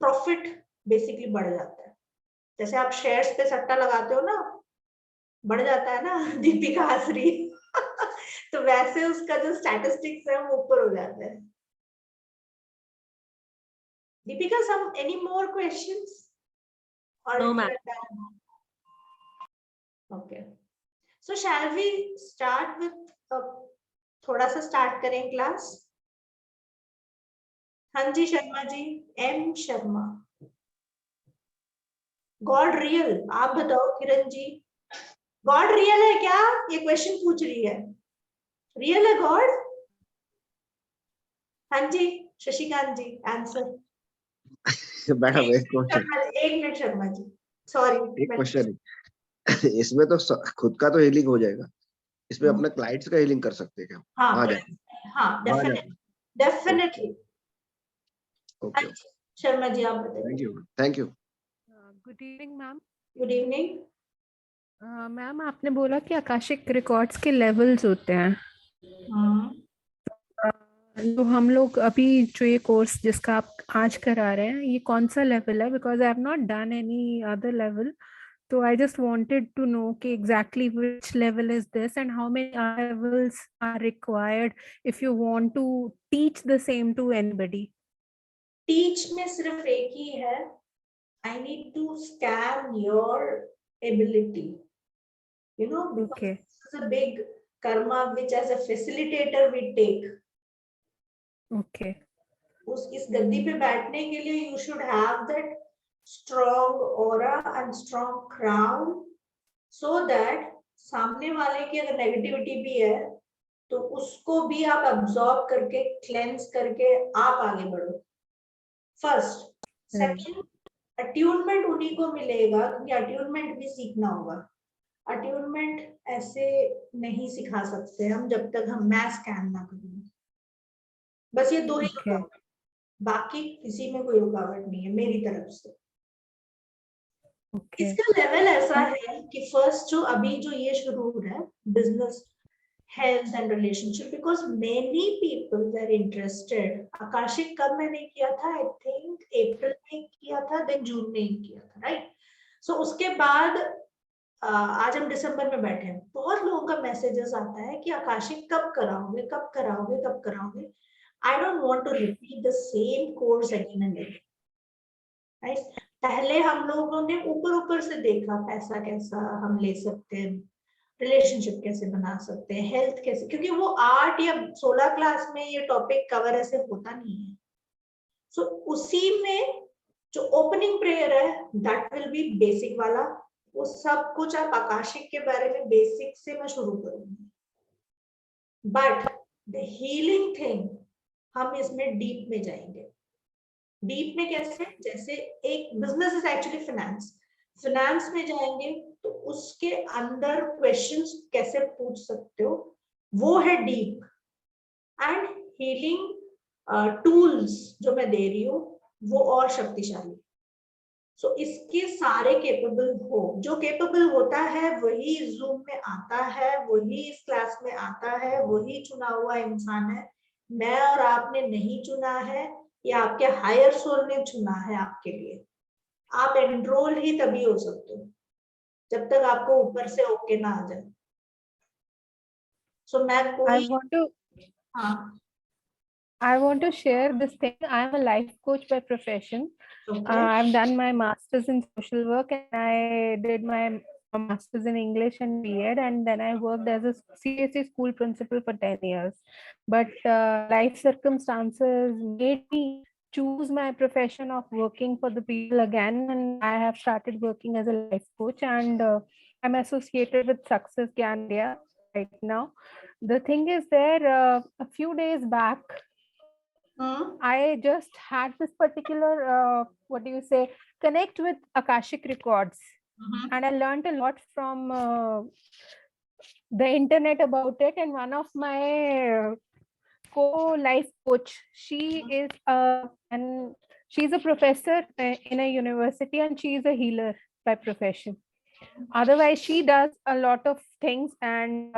प्रॉफिट बेसिकली बढ़ जाता है। जैसे आप शेयर्स पे सट्टा लगाते हो ना, बढ़ जाता है ना। दीपिका हंस रही है। तो वैसे उसका जो स्टैटिस्टिक्स है वो ऊपर हो जाता है। Deepika, some any more questions? Or No, we ma'am. are done? Okay. So shall we start with थोड़ा सा स्टार्ट करें क्लास? हाँ जी Sharma ji, M Sharma. God real, आप बताओ किरण जी, गॉड रियल है क्या? ये क्वेश्चन पूछ रही है, रियल है गॉड? हाँ जी शशिकांत जी, आंसर। मैडम एक क्वेश्चन, एक मिनट शर्मा जी, सॉरी। एक क्वेश्चन इसमें तो खुद का तो हीलिंग हो जाएगा, इसमें अपने क्लाइंट्स का हीलिंग कर सकते हैं क्या? हाँ, आ जाए, हाँ, आ जाए। डेफिनेटली। ओके, शर्मा जी आप बताइए। Thank you, thank you. Good evening ma'am. Good evening. Ma'am आपने बोला कि आकाशिक रिकॉर्ड्स के लेवल्स होते हैं, तो हम लोग अभी जो ये कोर्स जिसका आप आज करा रहे हैं ये कौन सा लेवल है? Because I have not done any other level, so I just wanted to know कि exactly which level is this and how many levels are required if you want to teach the same to anybody. Teach में सिर्फ एक ही है, I need to scan your ability, you know, because Okay. this is a big karma which as a facilitator we take. Okay. इस गद्दी पे बैठने के लिए you should have that strong aura and strong crown, so that सामने वाले की अगर negativity भी है तो उसको भी आप अब्सॉर्ब करके क्लेंस करके आप आगे बढ़ो। फर्स्ट, सेकंड, अट्यूनमेंट उन्हीं को मिलेगा क्योंकि अट्यूनमेंट भी सीखना होगा। अट्यूनमेंट ऐसे नहीं सिखा सकते हम जब तक हम मैं स्कैन ना करें। बस ये दो ही रुकावट, बाकी किसी में कोई रुकावट नहीं है मेरी तरफ से। Okay. इसका लेवल ऐसा है कि फर्स्ट जो अभी जो ये शुरू हो रहा है business, health and relationship, because many people were interested. Akashic कब मैंने किया था? आई थिंक अप्रैल में किया था, देन जून में ही किया था, राइट? सो उसके बाद आज हम दिसंबर में बैठे हैं, बहुत लोगों का मैसेजेस आता है कि आकाशिक कब कराओगे, कब कराओगे, कब कराओगे। I don't want to repeat the same course again and again, right? पहले हम लोगों ने ऊपर ऊपर से देखा पैसा कैसा हम ले सकते हैं, रिलेशनशिप कैसे बना सकते हैं, हेल्थ कैसे, क्योंकि वो 8 या 16 क्लास में ये टॉपिक कवर ऐसे होता नहीं है। सो उसी में जो ओपनिंग प्रेयर है दैट विल बी बेसिक वाला, वो सब कुछ आप आकाशिक के बारे में बेसिक से मैं शुरू करूंगी। बट द हीलिंग थिंग हम इसमें डीप में जाएंगे। डीप में कैसे? जैसे एक business is actually finance, finance में जाएंगे तो उसके अंदर क्वेश्चंस कैसे पूछ सकते हो, वो है डीप। एंड हीलिंग टूल्स जो मैं दे रही हूँ वो और शक्तिशाली। सो इसके सारे केपेबल हो, जो केपेबल होता है वही जूम में आता है, वही इस क्लास में आता है, वही चुना हुआ इंसान है। मैं और आपने नहीं चुना है, या आपके हायर सोल ने चुना है आपके लिए। आप एनरोल ही तभी हो सकते हो जब तक आपको ऊपर से ओके ना आ जाए। सो मैं कोई हाँ I want to share this thing. I am a life coach by profession. okay. I've done my master's in social work and I did my master's in English and B.Ed, and then I worked as a CSE school principal for 10 years. But life circumstances made me choose my profession of working for the people again, and I have started working as a life coach, and I'm associated with Success Gyan India right now. The thing is there, a few days back, I just had this particular, connect with Akashic Records. And I learned a lot from the internet about it. And one of my co-life coach, she's a professor in a university, and she is a healer by profession. Otherwise, she does a lot of things, and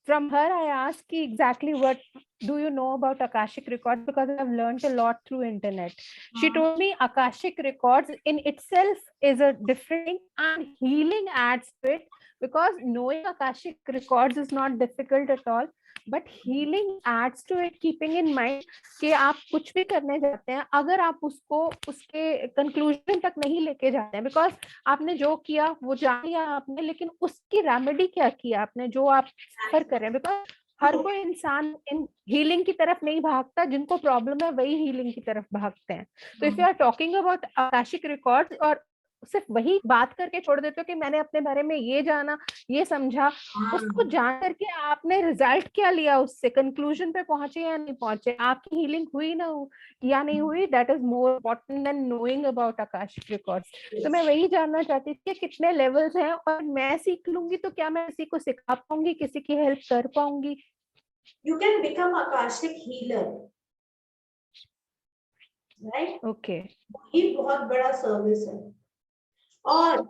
from her I asked exactly what do you know about Akashic Records, because I've learned a lot through internet. She told me Akashic Records in itself is a different thing, and healing adds to it, because knowing Akashic Records is not difficult at all, but healing adds to it, keeping in mind कि आप कुछ भी करने जाते हैं, अगर आप उसको उसके कंक्लूजन तक नहीं लेके जाते हैं, बिकॉज आपने जो किया वो जान लिया आपने, लेकिन उसकी रेमेडी क्या किया आपने, जो आप सफर कर रहे हैं, बिकॉज हर कोई इंसान इन हीलिंग की तरफ नहीं भागता, जिनको प्रॉब्लम है वही हीलिंग की तरफ भागते हैं। तो if you are talking about Akashic records और सिर्फ वही बात करके छोड़ देते हो कि मैंने अपने बारे में ये जाना, ये समझा, उसको जान करके आपने रिजल्ट क्या लिया, उससे कंक्लूजन पे पहुंचे या नहीं पहुंचे, आपकी हीलिंग हुई ना हो या नहीं हुई, that is more important then knowing about Akashic records. तो मैं वही जानना चाहती थी कि कितने लेवल्स हैं, और मैं सीख लूंगी तो क्या मैं किसी को सिखा पाऊंगी, किसी की हेल्प कर पाऊंगी? You can become Akashic healer, right? Okay. ये बहुत बड़ा सर्विस है। और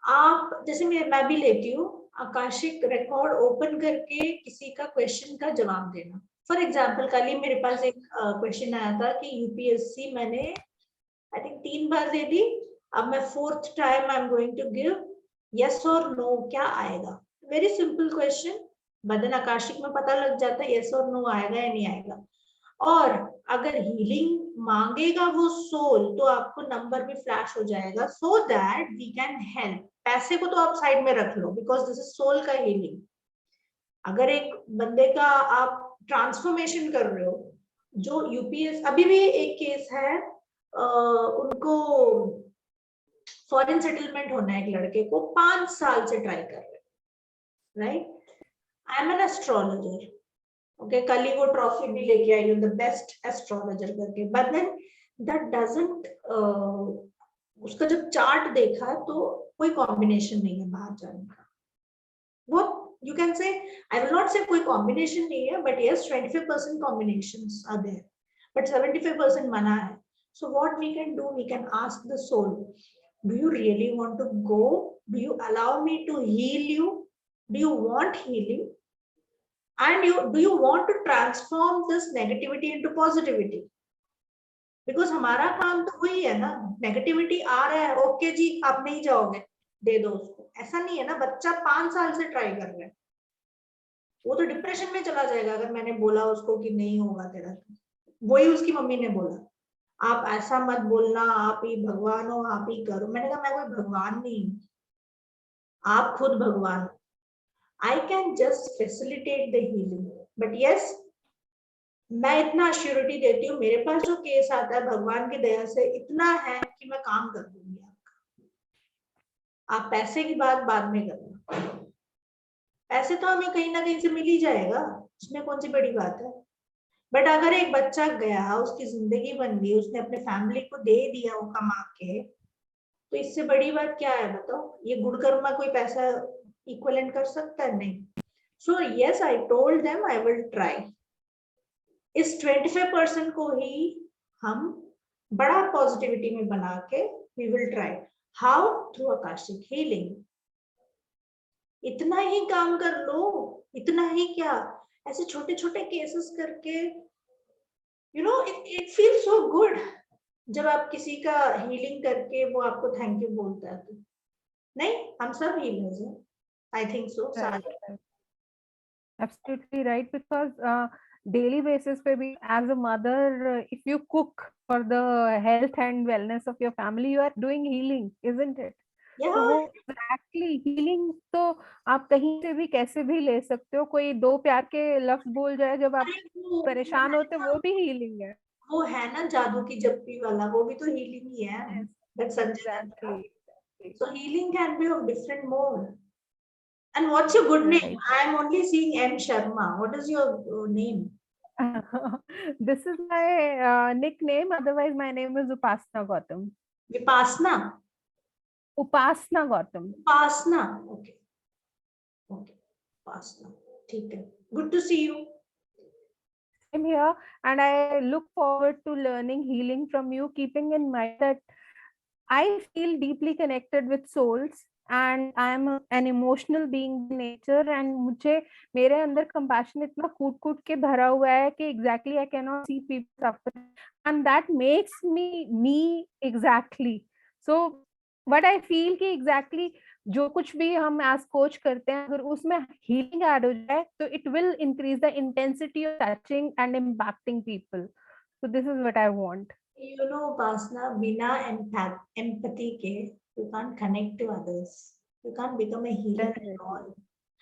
आप जैसे मैं भी लेती हूँ आकाशिक रिकॉर्ड ओपन करके किसी का क्वेश्चन का जवाब देना। फॉर एग्जाम्पल कल ही मेरे पास एक क्वेश्चन आया था कि यूपीएससी मैंने आई थिंक 3 बार दे दी, अब मैं 4th time I am going to give yes और नो, क्या आएगा? वेरी सिंपल क्वेश्चन, बदन आकाशिक में पता लग जाता है यस और नो आएगा या नहीं आएगा। और अगर हीलिंग मांगेगा वो सोल तो आपको नंबर भी फ्लैश हो जाएगा, so that we can help. पैसे को तो आप साइड में रख लो, बिकॉज दिस इज सोल का हीलिंग। अगर एक बंदे का आप ट्रांसफॉर्मेशन कर रहे हो, जो यूपीएस अभी भी एक केस है, उनको फॉरेन सेटलमेंट होना है, एक लड़के को 5 साल से ट्राई कर रहे, right? I am an astrologer, okay, कल ही वो ट्रॉफी भी लेके आई हूँ, द बेस्ट एस्ट्रोलॉजर करके, बट देन दैट डजंट, उसका जब चार्ट देखा तो कोई कॉम्बिनेशन नहीं है बाहर जाने का। वो you can say, I will not say कोई कॉम्बिनेशन नहीं है, but yes 25% combinations are there, but 75% मना है। So what we can do, we can ask the soul, do you really want to go? Do you allow me to heal you? Do you want healing? And do you want to transform this negativity into positivity? Because हमारा काम तो वही है ना, negativity आ रहा है, okay जी आप नहीं जाओगे, दे दो उसको। ऐसा नहीं है ना, बच्चा 5 साल से ट्राई कर रहा है, वो तो डिप्रेशन में चला जाएगा अगर मैंने बोला उसको कि नहीं होगा तेरा। वही उसकी मम्मी ने बोला, आप ऐसा मत बोलना, आप ही भगवान हो, आप ही करो। मैंने कहा मैं कोई भगवान नहीं, आप खुद भगवान हो। I can just facilitate the healing, but yes, मैं इतना श्योरिटी देती हूँ, मेरे पास जो केस आता है भगवान की दया से इतना है कि मैं काम कर दूंगी आपका। आप पैसे की बात बाद में करना, ऐसे तो हमें कहीं ना कहीं से मिल ही जाएगा, उसमें कौन सी बड़ी बात है। बट अगर एक बच्चा गया, उसकी जिंदगी बन गई, उसने अपने फैमिली को दे दिया वो कमा के, तो इससे बड़ी बात क्या है बताओ। ये गुड कर्मा कोई पैसा इक्वलेंट कर सकता है? नहीं। So yes, I told them I will try. इस 25% को ही हम बड़ा पॉजिटिविटी में बना के we will try. How? Through Akashic healing. इतना ही काम कर लो, इतना ही क्या, ऐसे छोटे छोटे केसेस करके you know it feel so good जब आप किसी का हीलिंग करके वो आपको थैंक यू बोलता है। तो नहीं, हम सब हीलर्स हैं, I think so. Right. Absolutely right, because daily basis पे भी as a mother, if you cook for the health and wellness of your family, you are doing healing, isn't it? तो वो exactly healing तो आप कहीं से भी कैसे भी ले सकते हो। कोई दो प्यार के लफ्ज बोल जाए जब आप परेशान होते, वो भी healing है। वो है ना जादू की जप्पी वाला, वो भी तो हीलिंग ही है। That's Exactly. So healing can be of different mode. And what's your good name? I am only seeing M Sharma. What is your name? This is my nickname. Otherwise, my name is Upasna Gautam. Vipassana. Upasna Gautam. Upasna. Okay. Okay. Upasna. ठीक है. Good to see you. I'm here, and I look forward to learning healing from you, keeping in mind that I feel deeply connected with souls and I am an emotional being in nature, and मुझे मेरे अंदर compassion इतना कूट के भरा हुआ है कि exactly I cannot see people suffer, and that makes me exactly. So what I feel कि exactly जो कुछ भी हम as coach करते हैं, अगर उसमें healing add हो जाए तो it will increase the intensity of touching and impacting people. So this is what I want. You know, Upasna, बिना empathy के you can't connect to others. You can't become a healer at all.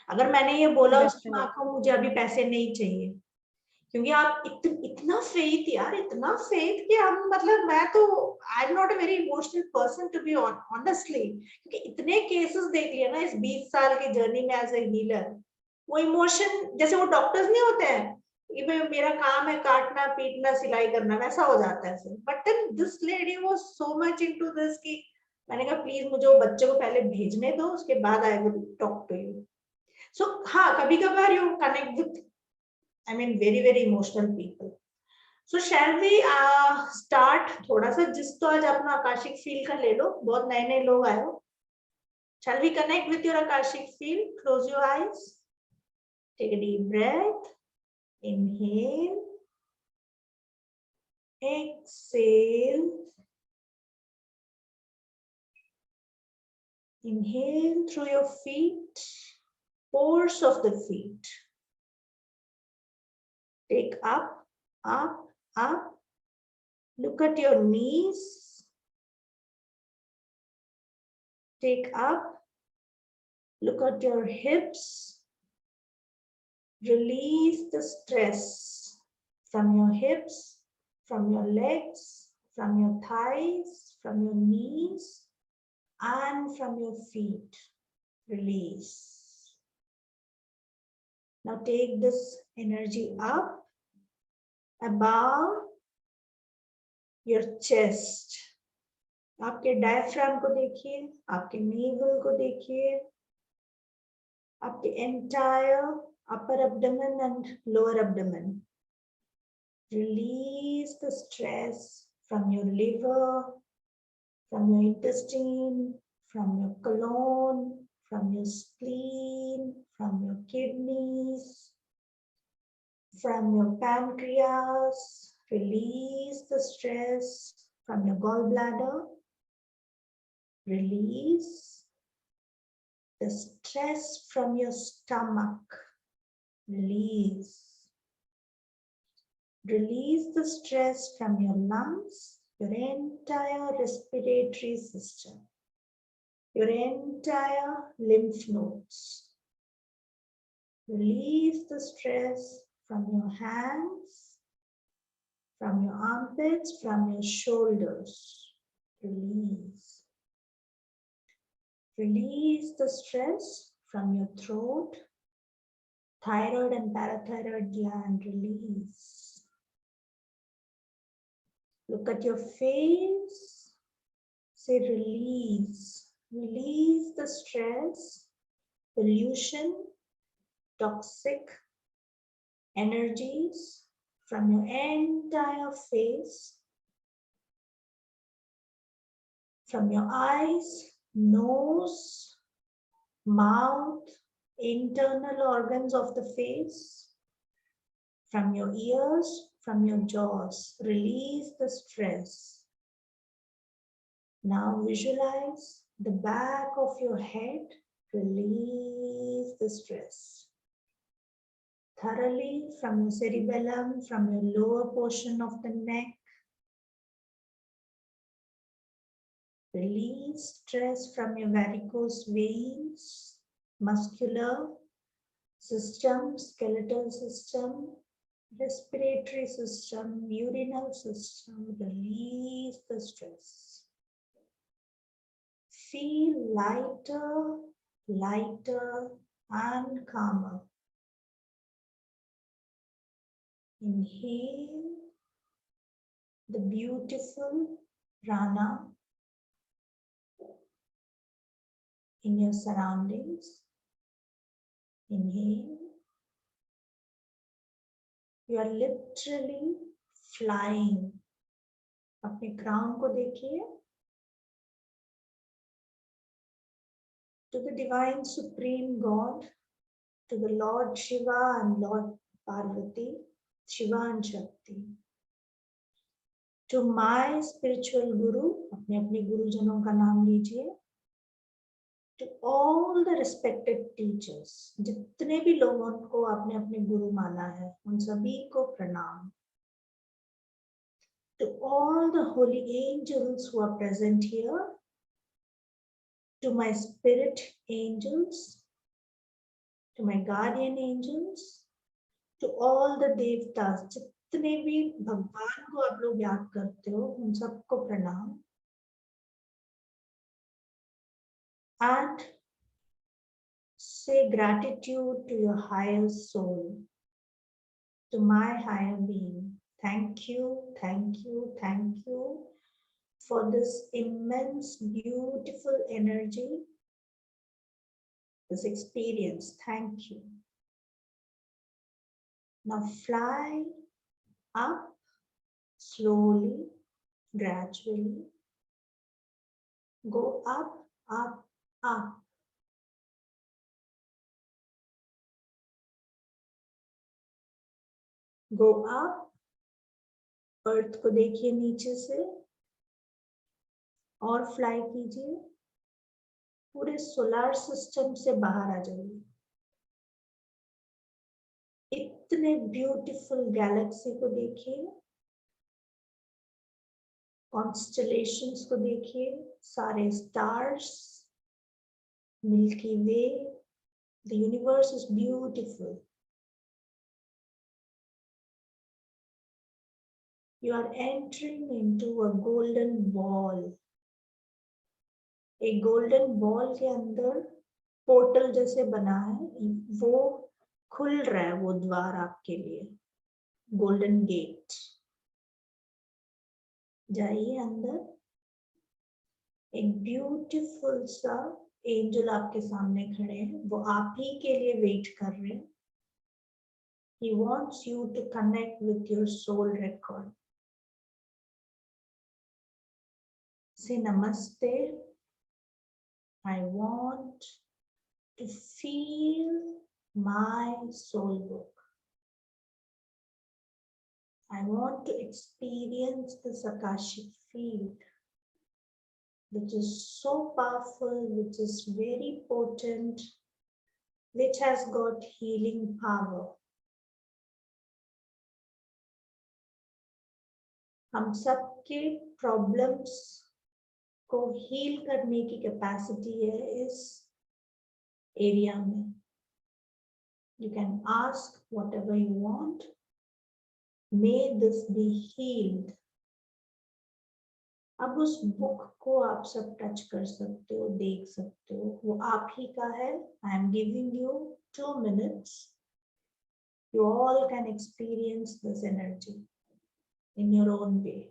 अगर मैंने ये बोला उसकी माँ को मुझे अभी पैसे नहीं चाहिए, क्योंकि आप इतना फेथ यार, इतना फेथ कि हम मतलब मैं तो I am not a very emotional person to be honestly, क्योंकि इतने केसेस देख लिया ना इस 20 साल की जर्नी में एज ए हीलर। वो इमोशन जैसे वो डॉक्टर्स नहीं होते हैं, ये मेरा काम है काटना पीटना सिलाई करना, वैसा हो जाता है। But then this lady was so much into this कि मैंने कहा प्लीज मुझे वो बच्चे को पहले भेजने दो, उसके बाद I will talk to you. So हाँ, कभी कभार you connect with I mean very emotional people. So shall we start? थोड़ा सा जिस तो आज अपना आकाशिक फील का ले लो, बहुत नए लोग आए हो। Shall we connect with your akashic field? Close your eyes. Take a deep breath. Inhale. Exhale. Inhale through your feet, pores of the feet. Take up, up, up. Look at your knees. Take up. Look at your hips. Release the stress from your hips, from your legs, from your thighs, from your knees, and from your feet. Release. Now take this energy up above your chest. आपके diaphragm को देखिए, आपके naval को देखिए, आपके entire upper abdomen and lower abdomen. Release the stress from your liver, from your intestine, from your colon, from your spleen, from your kidneys, from your pancreas. Release the stress from your gallbladder. Release the stress from your stomach. Release. Release the stress from your lungs, your entire respiratory system, your entire lymph nodes. Release the stress from your hands, from your armpits, from your shoulders. Release. Release the stress from your throat, Thyroid and parathyroid gland release. Look at your face. Say release. Release the stress, pollution, toxic energies from your entire face, from your eyes, nose, mouth, internal organs of the face, from your ears, from your jaws. Release the stress. Now visualize the back of your head. Release the stress. Thoroughly from your cerebellum, from your lower portion of the neck. Release stress from your varicose veins, muscular system, skeletal system, respiratory system, urinary system. Release the stress. Feel lighter, lighter and calmer. Inhale the beautiful prana in your surroundings. Inhale. You are literally flying. अपने crown को देखिए. To the divine supreme God, to the Lord Shiva and Lord Parvati, Shiva and Shakti. To my spiritual guru, अपने अपने गुरुजनों का नाम लीजिए. To all the respected teachers, जितने भी लोगों को आपने अपने गुरु माना है, उन सभी को प्रणाम. To all the holy angels who are present here, to my spirit angels, to my guardian angels, to all the devtas, जितने भी भगवान को आप लोग याद करते हो, उन सबको प्रणाम. And say gratitude to your higher soul, to my higher being. Thank you, thank you, thank you for this immense, beautiful energy, this experience. Thank you. Now fly up slowly, gradually. Go up, up, up. Go up. अर्थ को देखिए नीचे से और fly कीजिए. पूरे solar system से बाहर आ जाइए. इतने ब्यूटीफुल गैलेक्सी को देखिए, कॉन्स्टेलेशंस को देखिए, सारे stars, milky way. The universe is beautiful. You are entering into a golden ball. एक golden ball के अंदर पोर्टल जैसे बना है, वो खुल रहा है, वो द्वार आपके लिए. Golden gate. जाइए अंदर. एक ब्यूटीफुल सा एंजल आपके सामने खड़े हैं, वो आप ही के लिए वेट कर रहे हैं. He wants you to connect with your soul record. Say namaste. I want to feel my soul book. I want to experience this Akashic field, which is so powerful, which is very potent, which has got healing power. हम सबके problems को heal करने की capacity है इस area में. You can ask whatever you want. May this be healed. अब उस बुक को आप सब टच कर सकते हो, देख सकते हो, वो आप ही का है. I am giving you 2 minutes You all can experience this energy in your own way.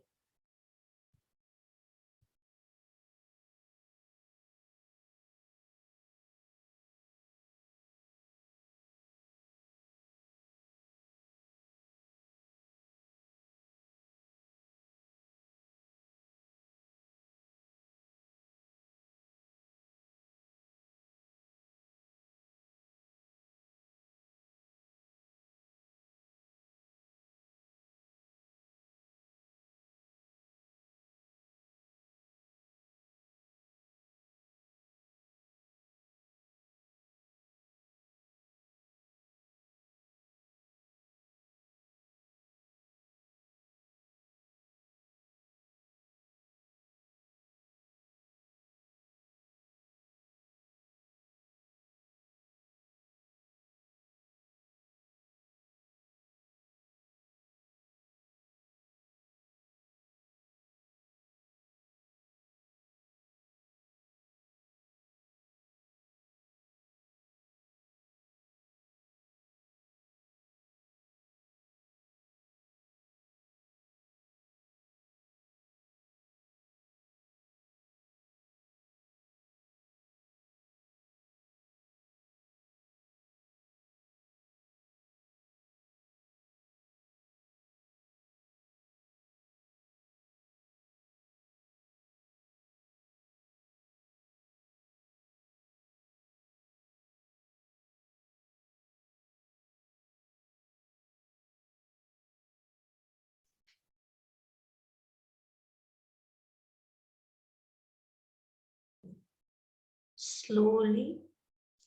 Slowly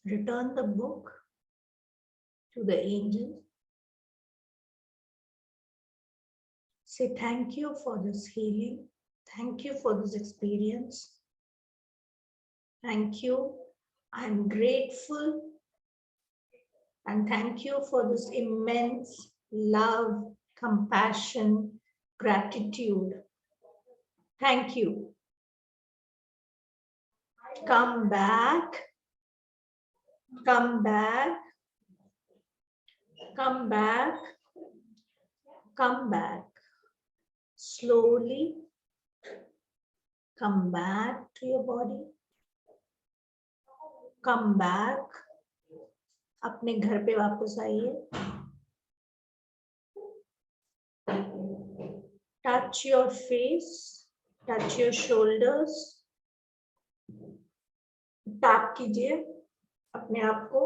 return the book to the angel. Say thank you for this healing. Thank you for this experience. Thank you. I'm grateful. And thank you for this immense love, compassion, gratitude. Thank you. Come back. Come back. Come back. Come back. Slowly come back to your body. Come back. अपने घर पे वापस आइए. Touch your face. Touch your shoulders. Tap कीजिए अपने आप को.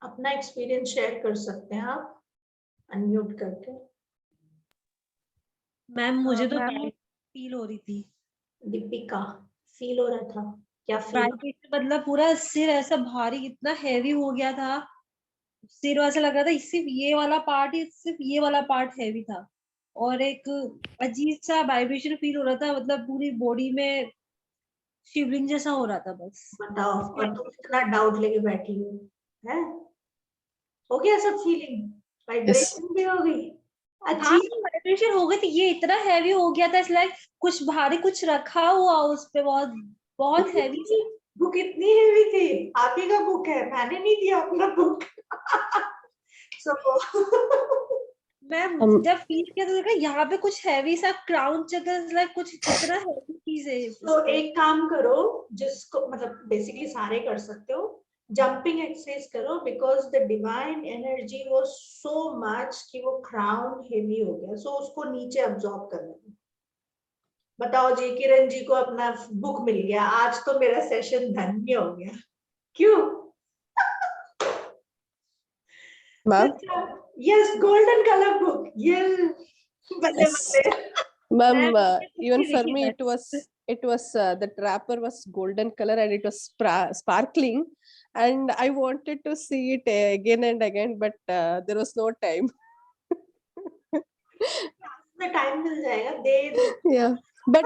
अपना एक्सपीरियंस शेयर कर सकते हैं आप अनम्यूट करके. मैम मुझे तो मैम फील हो रही थी. दीपिका फील हो रहा था क्या? फील वाइब्रेशन मतलब पूरा सिर ऐसा भारी इतना हैवी हो गया था. सिर ऐसा लग रहा था सिर्फ ये वाला पार्ट ही सिर्फ ये वाला पार्ट हैवी था और एक अजीब सा वाइब्रेशन फील हो रहा था. मतलब पूरी बॉडी में शिवरिंग जैसा हो रहा था बस. बताओ. और तुम इतना डाउट लेके बैठी हो है? हो गया सब फीलिंग? वाइब्रेशन भी हो गई. हाँ वाइब्रेशन हो गई थी. ये इतना हैवी हो गया था लाइक कुछ भारी कुछ रखा हुआ उस पे. बहुत बहुत हैवी. बुक इतनी हैवी थी. आप ही का बुक है, मैंने नहीं दिया अपना बुक. मैम जब फील किया तो लगा यहाँ पे कुछ हैवी सा क्राउन चक्कर लाइक कुछ कितना हैवी चीज है. तो एक काम करो जिसको मतलब बेसिकली सारे कर सकते हो. जंपिंग एक्सरसाइज करो because the divine energy was so much कि वो क्राउन हेवी हो गया. सो उसको नीचे अब्सॉर्ब करना. बताओ जी. किरण जी को अपना बुक मिल गया. आज तो मेरा सेशन धन्य हो गया. क्यों? Ma'am yes golden colour book. ये बल्ले बल्ले. Ma'am even for me it was the wrapper was golden color and it was sparkling and I wanted to see it again and again but there was no time. Time मिल जाएगा. दे Yeah, but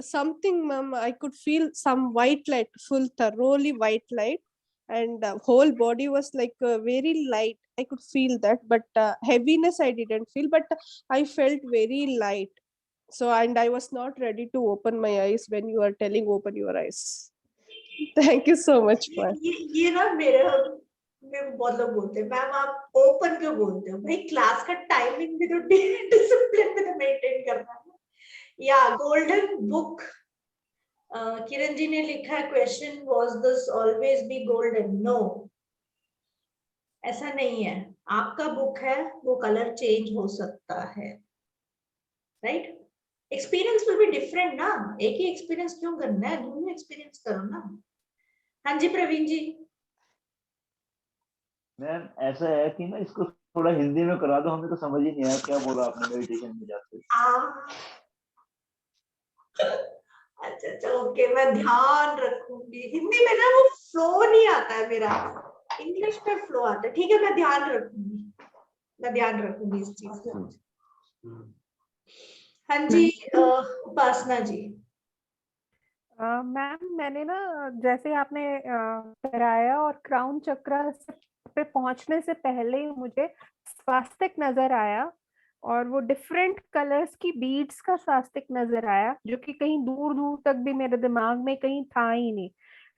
something ma'am I could feel some white light, full thoroughly white light and whole body was like very light. I could feel that, but heaviness I didn't feel, but I felt very light. So, and I was not ready to open my eyes when you are telling open your eyes. Thank you so much, ma'am. ये ना मेरे बहुत लोग बोलते हैं ma'am आप open क्यों बोलते हो भाई, क्लास का टाइमिंग भी तो डिसिप्लिन भी तो मेंटेन करना है। या गोल्डन बुक, किरण जी ने लिखा है question was this always be golden. No, ऐसा नहीं है। आपका बुक है, वो कलर चेंज हो सकता है, right? Experience will be different ना, एक ही एक्सपीरियंस क्यों करना है, दोनों एक्सपीरियंस करो ना। हाँ जी प्रवीण जी। मैम ऐसा है कि ना इसको थोड़ा हिंदी में करा दो, हमें तो समझ ही नहीं आया क्या बोला आपने मेडिटेशन में जाते। अच्छा अच्छा, ओके, मैं ध्यान रखूंगी। हिंदी में ना वो फ्लो नहीं आता है मेरा, इंग्लिश में फ्लो आता है। ठीक है, मैं ध्यान रखूंगी, मैं ध्यान रखूंगी इस चीज का। हाँ जी उपासना जी। मैम मैंने ना जैसे आपने कराया और क्राउन चक्र पे पहुंचने से पहले ही मुझे स्वास्तिक नजर आया, और वो डिफरेंट कलर्स की बीड्स का स्वास्तिक नजर आया, जो कि कहीं दूर दूर तक भी मेरे दिमाग में कहीं था ही नहीं।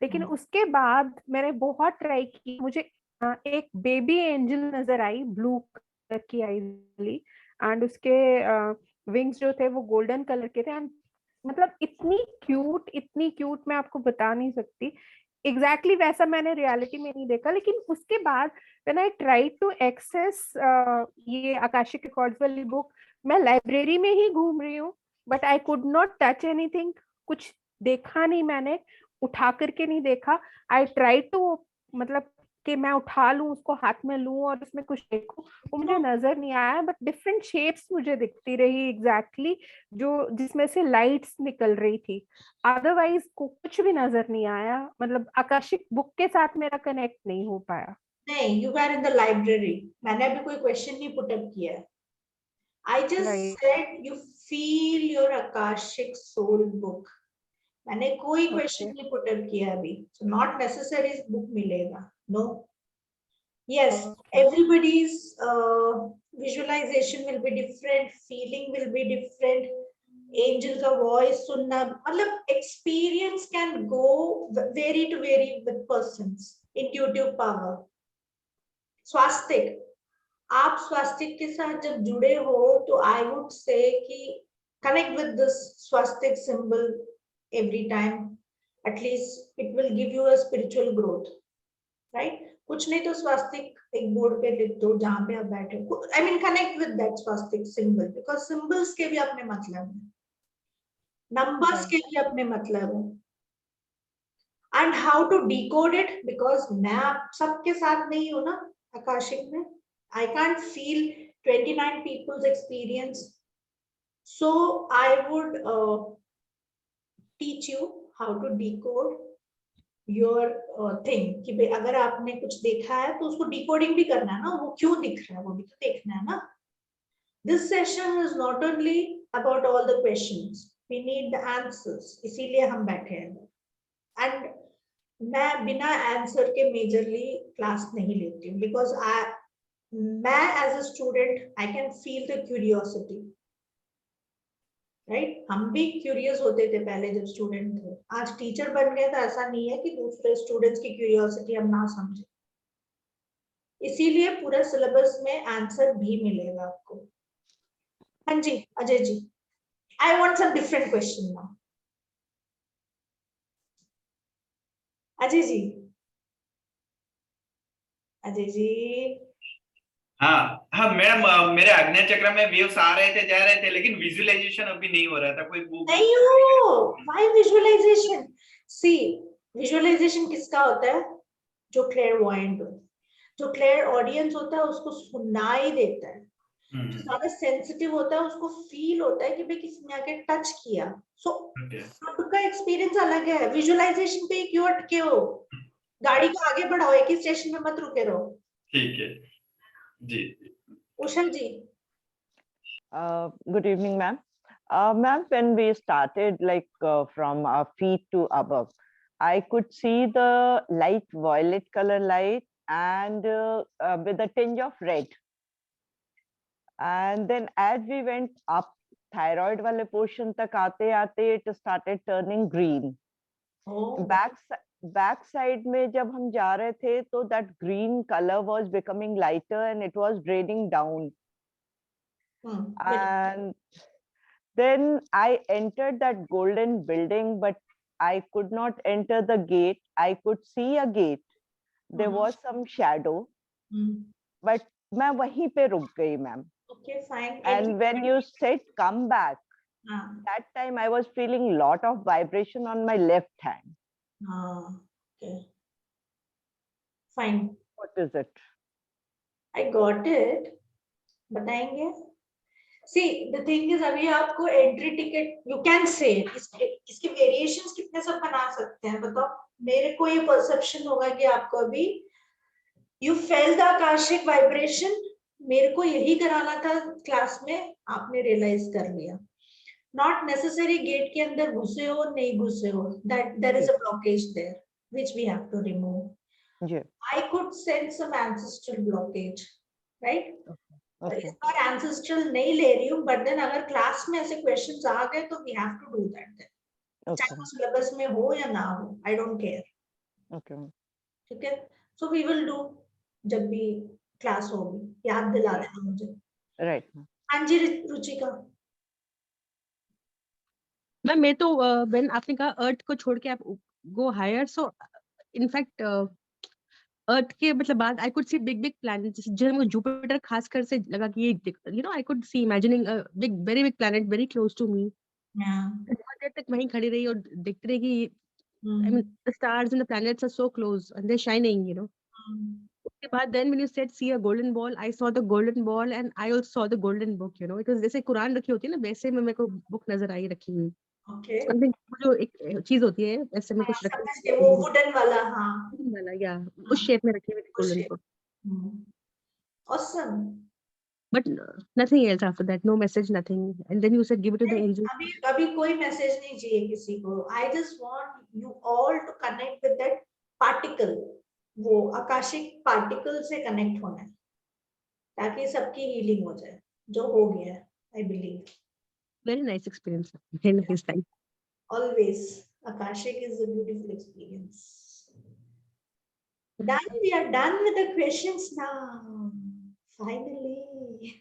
लेकिन उसके बाद मैंने बहुत ट्राई की, मुझे एक बेबी एंजल नजर आई, ब्लू कलर की आई, एंड उसके विंग्स जो थे वो गोल्डन कलर के थे। एंड मतलब इतनी क्यूट मैं आपको बता नहीं सकती। एग्जैक्टली वैसा मैंने रियलिटी में नहीं देखा, लेकिन उसके बाद when I try to access ये आकाशिक रिकॉर्ड्स वाली बुक, मैं लाइब्रेरी में ही घूम रही हूँ, but I could not touch anything. कुछ देखा नहीं मैंने, उठा करके नहीं देखा। आई ट्राई टू मतलब कि मैं उठा लूं उसको, हाथ में लूं और उसमें कुछ देखूं, वो मुझे नजर नहीं आया। बट डिफरेंट शेप्स मुझे दिखती रही एग्जैक्टली, जो जिसमें से लाइट्स निकल रही थी। अदरवाइज कुछ भी नजर नहीं आया, मतलब आकाशिक बुक के साथ मेरा कनेक्ट नहीं हो पाया। नहीं, you are in the library, मैंने अभी कोई क्वेश्चन नहीं पुट अप किया है। I just said you feel your Akashic soul book. मैंने कोई क्वेश्चन नहीं पुट अप किया अभी, सो नॉट नेसेसरी बुक मिलेगा। No, yes, everybody's visualization will be different, feeling will be different, angel का voice सुनना, मतलब experience can go vary to vary with persons, intuitive power। स्वास्तिक, आप स्वास्तिक के साथ जब जुड़े हो तो I would say कि connect with this swastik symbol every time, at least it will give you a spiritual growth, right? कुछ नहीं तो स्वास्तिक एक बोर्ड पे लिख दो जहां पे आप बैठे हो। I mean connect with that swastik symbol, because symbols के भी अपने मतलब है, numbers के भी अपने मतलब है, and how to decode it, because मैं आप सबके साथ नहीं हूँ ना आकाशिक में। I can't feel 29 people's experience, so I would teach you how to decode your thing, कि भाई अगर आपने कुछ देखा है तो उसको डिकोडिंग भी करना है ना, वो क्यों दिख रहा है वो भी तो देखना है ना। This session is not only about all the questions, we need the answers, इसीलिए हम बैठे हैं। एंड मैं बिना आंसर के मेजरली क्लास नहीं लेती हूँ, बिकॉज मैं as a student I can feel the curiosity, right? हम भी क्यूरियस होते थे पहले जब स्टूडेंट थे, आज टीचर बन गए तो ऐसा नहीं है कि दूसरे स्टूडेंट्स की क्यूरियोसिटी हम ना समझे, इसीलिए पूरा सिलेबस में आंसर भी मिलेगा आपको। हाँ जी Ajay ji, I want some different question now. Ajay ji, Ajay ji. हाँ हाँ मैडम, मेरे आज्ञा चक्र में वेव्स आ रहे थे जा रहे थे, लेकिन विजुअलाइजेशन अभी नहीं हो रहा था। कोई बुक नहीं हो, व्हाई विजुअलाइजेशन? सी, विजुअलाइजेशन किसका होता है? जो क्लेयरवॉयंट होता है, जो क्लियर ऑडियंस होता है उसको सुनाई देता है, जो ज्यादा सेंसिटिव होता है उसको फील होता है कि भाई किसी ने आके टच किया। सो सबका एक्सपीरियंस अलग है। विजुअलाइजेशन पे क्यों अटके हो? गाड़ी को आगे बढ़ाओ, एक ही स्टेशन पे मत रुके रहो। ठीक है जी। उषा जी। Good evening, ma'am. Ma'am, when we started from our feet to above, I could see the light violet color light and with a tinge of red. And then as we went up, thyroid wale portion tak aate aate it started turning green. Oh. Back side में जब हम जा रहे थे तो that green color was becoming lighter and it was draining down. And then I entered that golden building, but I could not enter the gate. I could see a gate. There was some shadow, but मैं वहीं पे रुक गई, ma'am. Okay, fine. And when you said come back, that time I was feeling lot of vibration on my left hand. Okay. Fine. What is it? I got it. बताएंगे? See, the thing is अभी आपको entry ticket you can say इसके variations कितने सब बना सकते हैं बताओ. मेरे को ये perception होगा कि आपको अभी you felt the akashic vibration. मेरे को यही कराना था क्लास में, आपने realize कर लिया. Not necessary gate के अंदर घुसे हो नहीं घुसे हो, that there is a blockage there which we have to remove. Yeah. I could sense some ancestral blockage, right? Okay. इस बार ancestral नहीं ले रही हूँ, but then अगर क्लास में ऐसे questions आ गए तो we have to do that then. चाहे वो syllabus में हो या ना हो, I don't care. Okay. ठीक है? So we will do जब भी क्लास होगी, याद दिला देना मुझे. Right. हाँ जी रुचिका. मैम मैं तो व्हेन आपने कहा अर्थ को छोड़ के आप गो हायर, सो इनफैक्ट अर्थ के मतलब बाद I could see big planets, जैसे जुपिटर खासकर से लगा कि ये you know I could see imagining a very big planet very close to me. बहुत देर तक वहीं खड़ी रही और देखते रही कि I mean the stars and the planets are so close and they shining, you know. उसके बाद then when you said see a golden ball, I saw the golden ball and I also saw the golden book, you know. It was जैसे कुरान रखी होती है ना, वैसे में मेरे को बुक नजर आई रखी हुई. Okay. जो एक चीज होती है ऐसे में कुछ रखी वो वुडन वाला, हाँ वाला या उस शेप में रखी हुई थी golden book. Awesome. But nothing else after that, no message, nothing. And then you said give it to the angel. अभी कोई मैसेज नहीं चाहिए किसी को. I just want you all to connect with that particle. वो Akashic particle से connect होना है ताकि सबकी हीलिंग हो जाए, जो हो गया है. I believe. Very nice experience. Very nice time. Always. Akashic is a beautiful experience. Done. We are done with the questions now. Finally.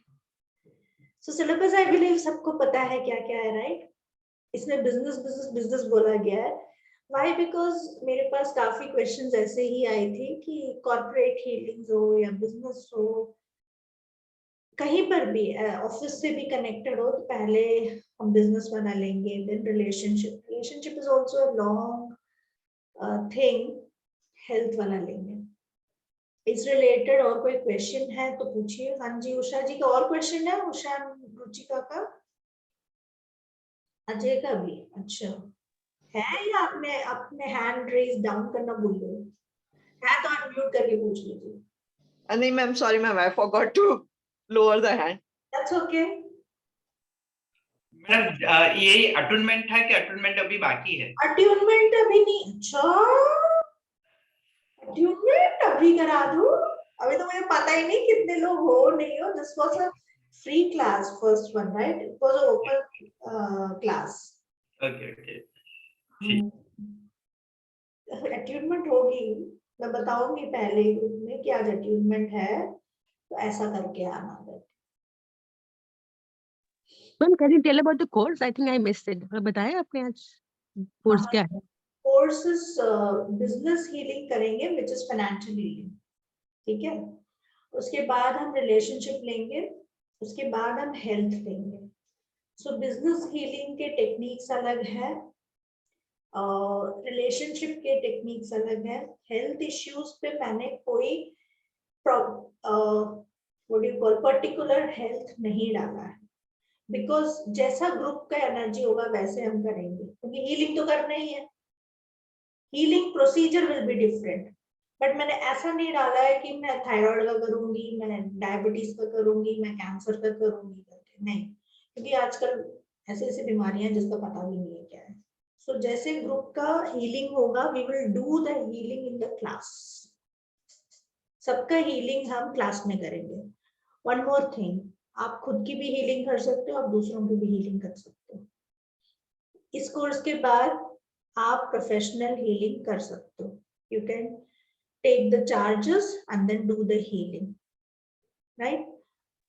So syllabus I believe सबको पता है क्या क्या है, right? इसमें business बोला गया है. Why? Because मेरे पास काफी questions ऐसे ही आए थे कि corporate healings हो या business हो, कहीं पर भी ऑफिस से भी कनेक्टेड हो, तो पहले हम बिजनेस बना लेंगे, then relationship is also a long thing, health वाला लेंगे. इस रिलेटेड और कोई क्वेश्चन है तो पूछिए. हाँ जी उषा जी का और क्वेश्चन है, उषा रुचिका का, अजय का भी. अच्छा है या आपने अपने हैंड रेज डाउन करना भूल गए? है तो अनम्यूट करके पूछ लीजिए. नहीं ma'am, sorry ma'am, I forgot to lower the hand. That's okay. Madam यही अटूनमेंट था कि अटूनमेंट अभी बाकी है? अटूनमेंट अभी नहीं. अच्छा अटूनमेंट अभी करा दूं? अभी तो मुझे पता ही नहीं कितने लोग हो नहीं हो. This was a free class, first one, right? It was an open class. Okay. Attunement होगी, मैं बताऊंगी पहले ग्रुप में कि आज अटूनमेंट है, तो ऐसा करके आना. Ma'am, can you tell about the course? I think I missed it. बताया आपने आज कोर्स क्या है? कोर्स इज बिजनेस हीलिंग करेंगे, which is financial healing. ठीक है. उसके बाद हम रिलेशनशिप लेंगे, उसके बाद हम हेल्थ लेंगे. सो बिजनेस हीलिंग के टेक्निक्स अलग है, रिलेशनशिप के टेक्निक्स अलग है. हेल्थ इश्यूज पे मैंने कोई पर्टिकुलर हेल्थ नहीं डाला है, बिकॉज जैसा ग्रुप का एनर्जी होगा वैसे हम करेंगे, क्योंकि हीलिंग तो करना ही है. Healing procedure will be different, but मैंने ऐसा नहीं डाला है कि मैं थायराइड का करूंगी, मैं डायबिटीज का करूंगी, मैं कैंसर का करूंगी करके. नहीं, क्योंकि आजकल ऐसी ऐसी बीमारियां जिसका पता भी नहीं है क्या है. सो जैसे ग्रुप का हीलिंग होगा, we will do the healing in the class. सबका हीलिंग हम क्लास में करेंगे। वन मोर थिंग, आप खुद की भी हीलिंग कर सकते हो, आप दूसरों की भी हीलिंग कर सकते हो। इस कोर्स के बाद आप प्रोफेशनल हीलिंग कर सकते हो। You can take the charges and then do the healing, right?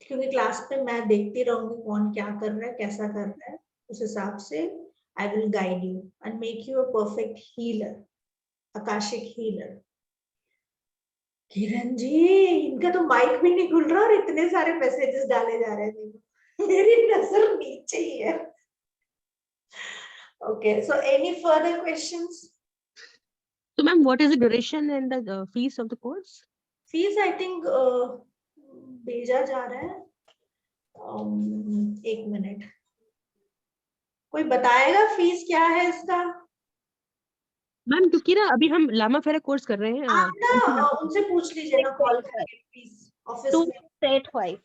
क्योंकि क्लास में मैं देखती रहूंगी कौन क्या कर रहा है, कैसा कर रहा है, उस हिसाब से I will guide you and make you a perfect healer, Akashic healer. Kiran ji, इनका तो माइक भी नहीं खुल रहा और इतने सारे मैसेजेस डाले जा रहे हैं। मेरी नजर नीचे ही है। Okay, so any further questions? So ma'am, what is the duration and the fees of the course? Fees I think भेजा जा रहा है। एक मिनट, कोई बताएगा फीस क्या है इसका? मैम क्योंकि ना अभी हम लामा फेरा कोर्स कर रहे हैं। आप ना उनसे पूछ लीजिए ना कॉल करके प्लीज ऑफिस में। 2685.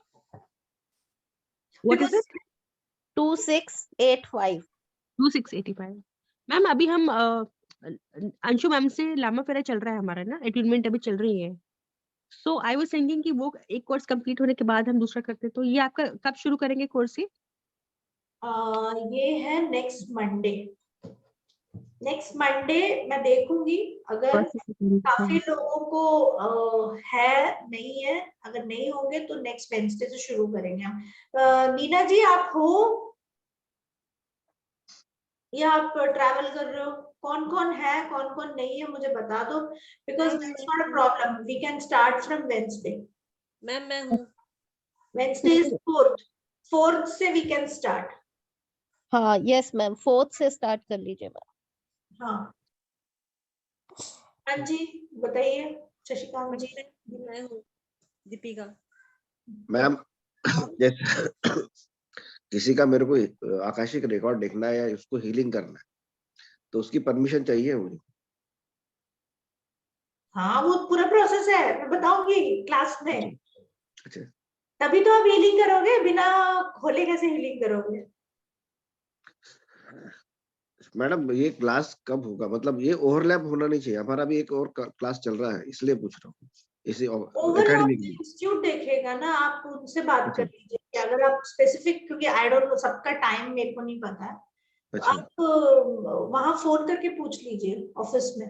What is it? 2685. 2685. मैम अभी हम अंशु मैम से लामा फेरा चल रहा है हमारा ना, अटेनमेंट अभी चल रही है। सो आई वाज थिंकिंग कि वो एक कोर्स कंप्लीट होने के बाद हम दूसरा करते, तो ये आपका कब शुरू करेंगे कोर्स? ये है नेक्स्ट मंडे। नेक्स्ट मंडे मैं देखूंगी, अगर काफी लोगों को है, नहीं है, अगर नहीं होंगे तो नेक्स्ट वेडनेसडे से शुरू करेंगे हम। नीना जी आप हो या आप ट्रैवल कर रहे हो? कौन कौन है, कौन कौन नहीं है मुझे बता दो, because that's not a problem, we can start from Wednesday. Ma'am मैं हूँ। वेडनेसडे इज 4th से वी कैन स्टार्ट। हाँ यस मैम, 4th से स्टार्ट कर लीजिए मैम। हाँ हाँ जी बताइए शशिकांत जी। मैं हूँ दीपिका। मैम जैसे किसी का मेरे को आकाशिक रिकॉर्ड देखना है या उसको हीलिंग करना है, तो उसकी परमिशन चाहिए मुझे? हाँ वो पूरा प्रोसेस है, मैं बताऊंगी क्लास में। अच्छा, तभी तो आप हीलिंग करोगे, बिना खोले कैसे हीलिंग करोगे? मैडम ये क्लास कब होगा? मतलब ये ओवरलैप होना नहीं चाहिए, हमारा भी एक और क्लास चल रहा है इसलिए पूछ रहा हूँ। इसी एकेडमी की इंस्टीट्यूट देखेगा ना, आप उनसे बात कर लीजिए कि अगर आप स्पेसिफिक, क्योंकि आई डोंट नो सबका टाइम मेरे को नहीं पता है, तो आप वहां फोन करके पूछ लीजिए ऑफिस में।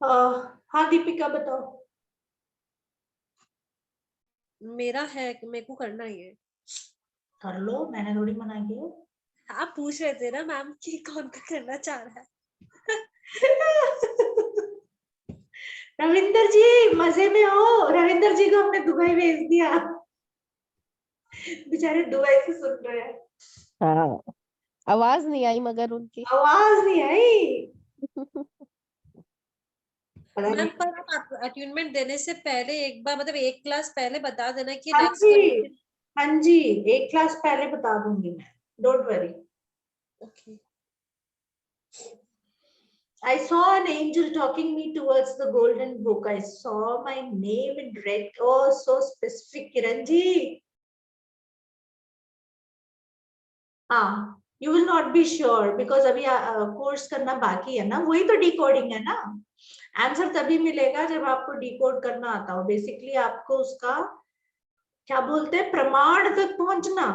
हाँ दीपिका बताओ। मेरा है, मेरे को करना ही है। कर लो, मैंने थोड़ी मना किया। आप पूछ रहे थे ना मैम कि कौन का करना चाह रहा है। रविंदर जी मजे में हो? रविंदर जी को हमने दुबई भेज दिया, बेचारे दुबई से सुन रहे हैं। हाँ आवाज नहीं आई मगर उनकी। आवाज नहीं आई। मैम पर आप अटेनमेंट देने से पहले एक बार, मतलब एक क्लास पहले बता देना कि हाँ नेक्स्ट जी, हाँ जी, एक क्लास पहले बता दूंगी मैं, don't worry. Okay. I saw an angel talking me towards the golden book. I saw my name in red. Oh, so specific, Kiran ji. You will not be sure because अभी course करना बाकी है ना, वही तो decoding है ना। Answer तभी मिलेगा जब आपको डिकोड करना आता हो। बेसिकली आपको उसका क्या बोलते हैं, प्रमाण तक पहुंचना,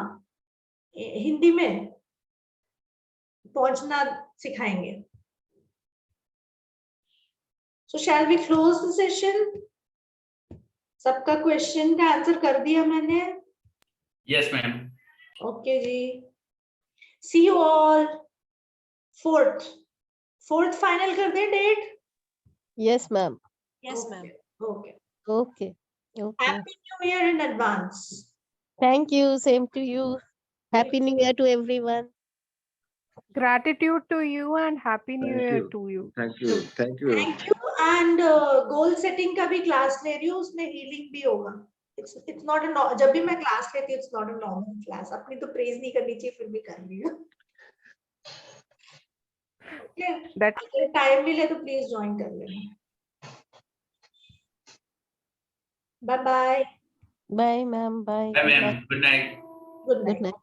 हिंदी में पहुंचना सिखाएंगे। So shall we close the session? सबका क्वेश्चन का आंसर कर दिया मैंने। Yes ma'am. Okay ji. See you all. 4th final कर दे date? Yes ma'am. Yes ma'am. Okay. Okay. Okay. Happy New Year in advance. Thank you. Same to you. Happy New Year to everyone. Gratitude to you and happy new Thank year you. to you. Thank you. Thank you. Thank you and goal setting का भी class ले रही हूँ, उसमें healing भी होगा। It's not a, जब भी मैं क्लास लेती हूँ it's not a normal class। अपनी तो प्रेज नहीं करनी चाहिए, फिर भी कर रही हूँ। अगर टाइम मिले तो प्लीज ज्वाइन कर लेना। Bye bye. Bye ma'am. Bye. Bye ma'am. Good night. Good night. Good night.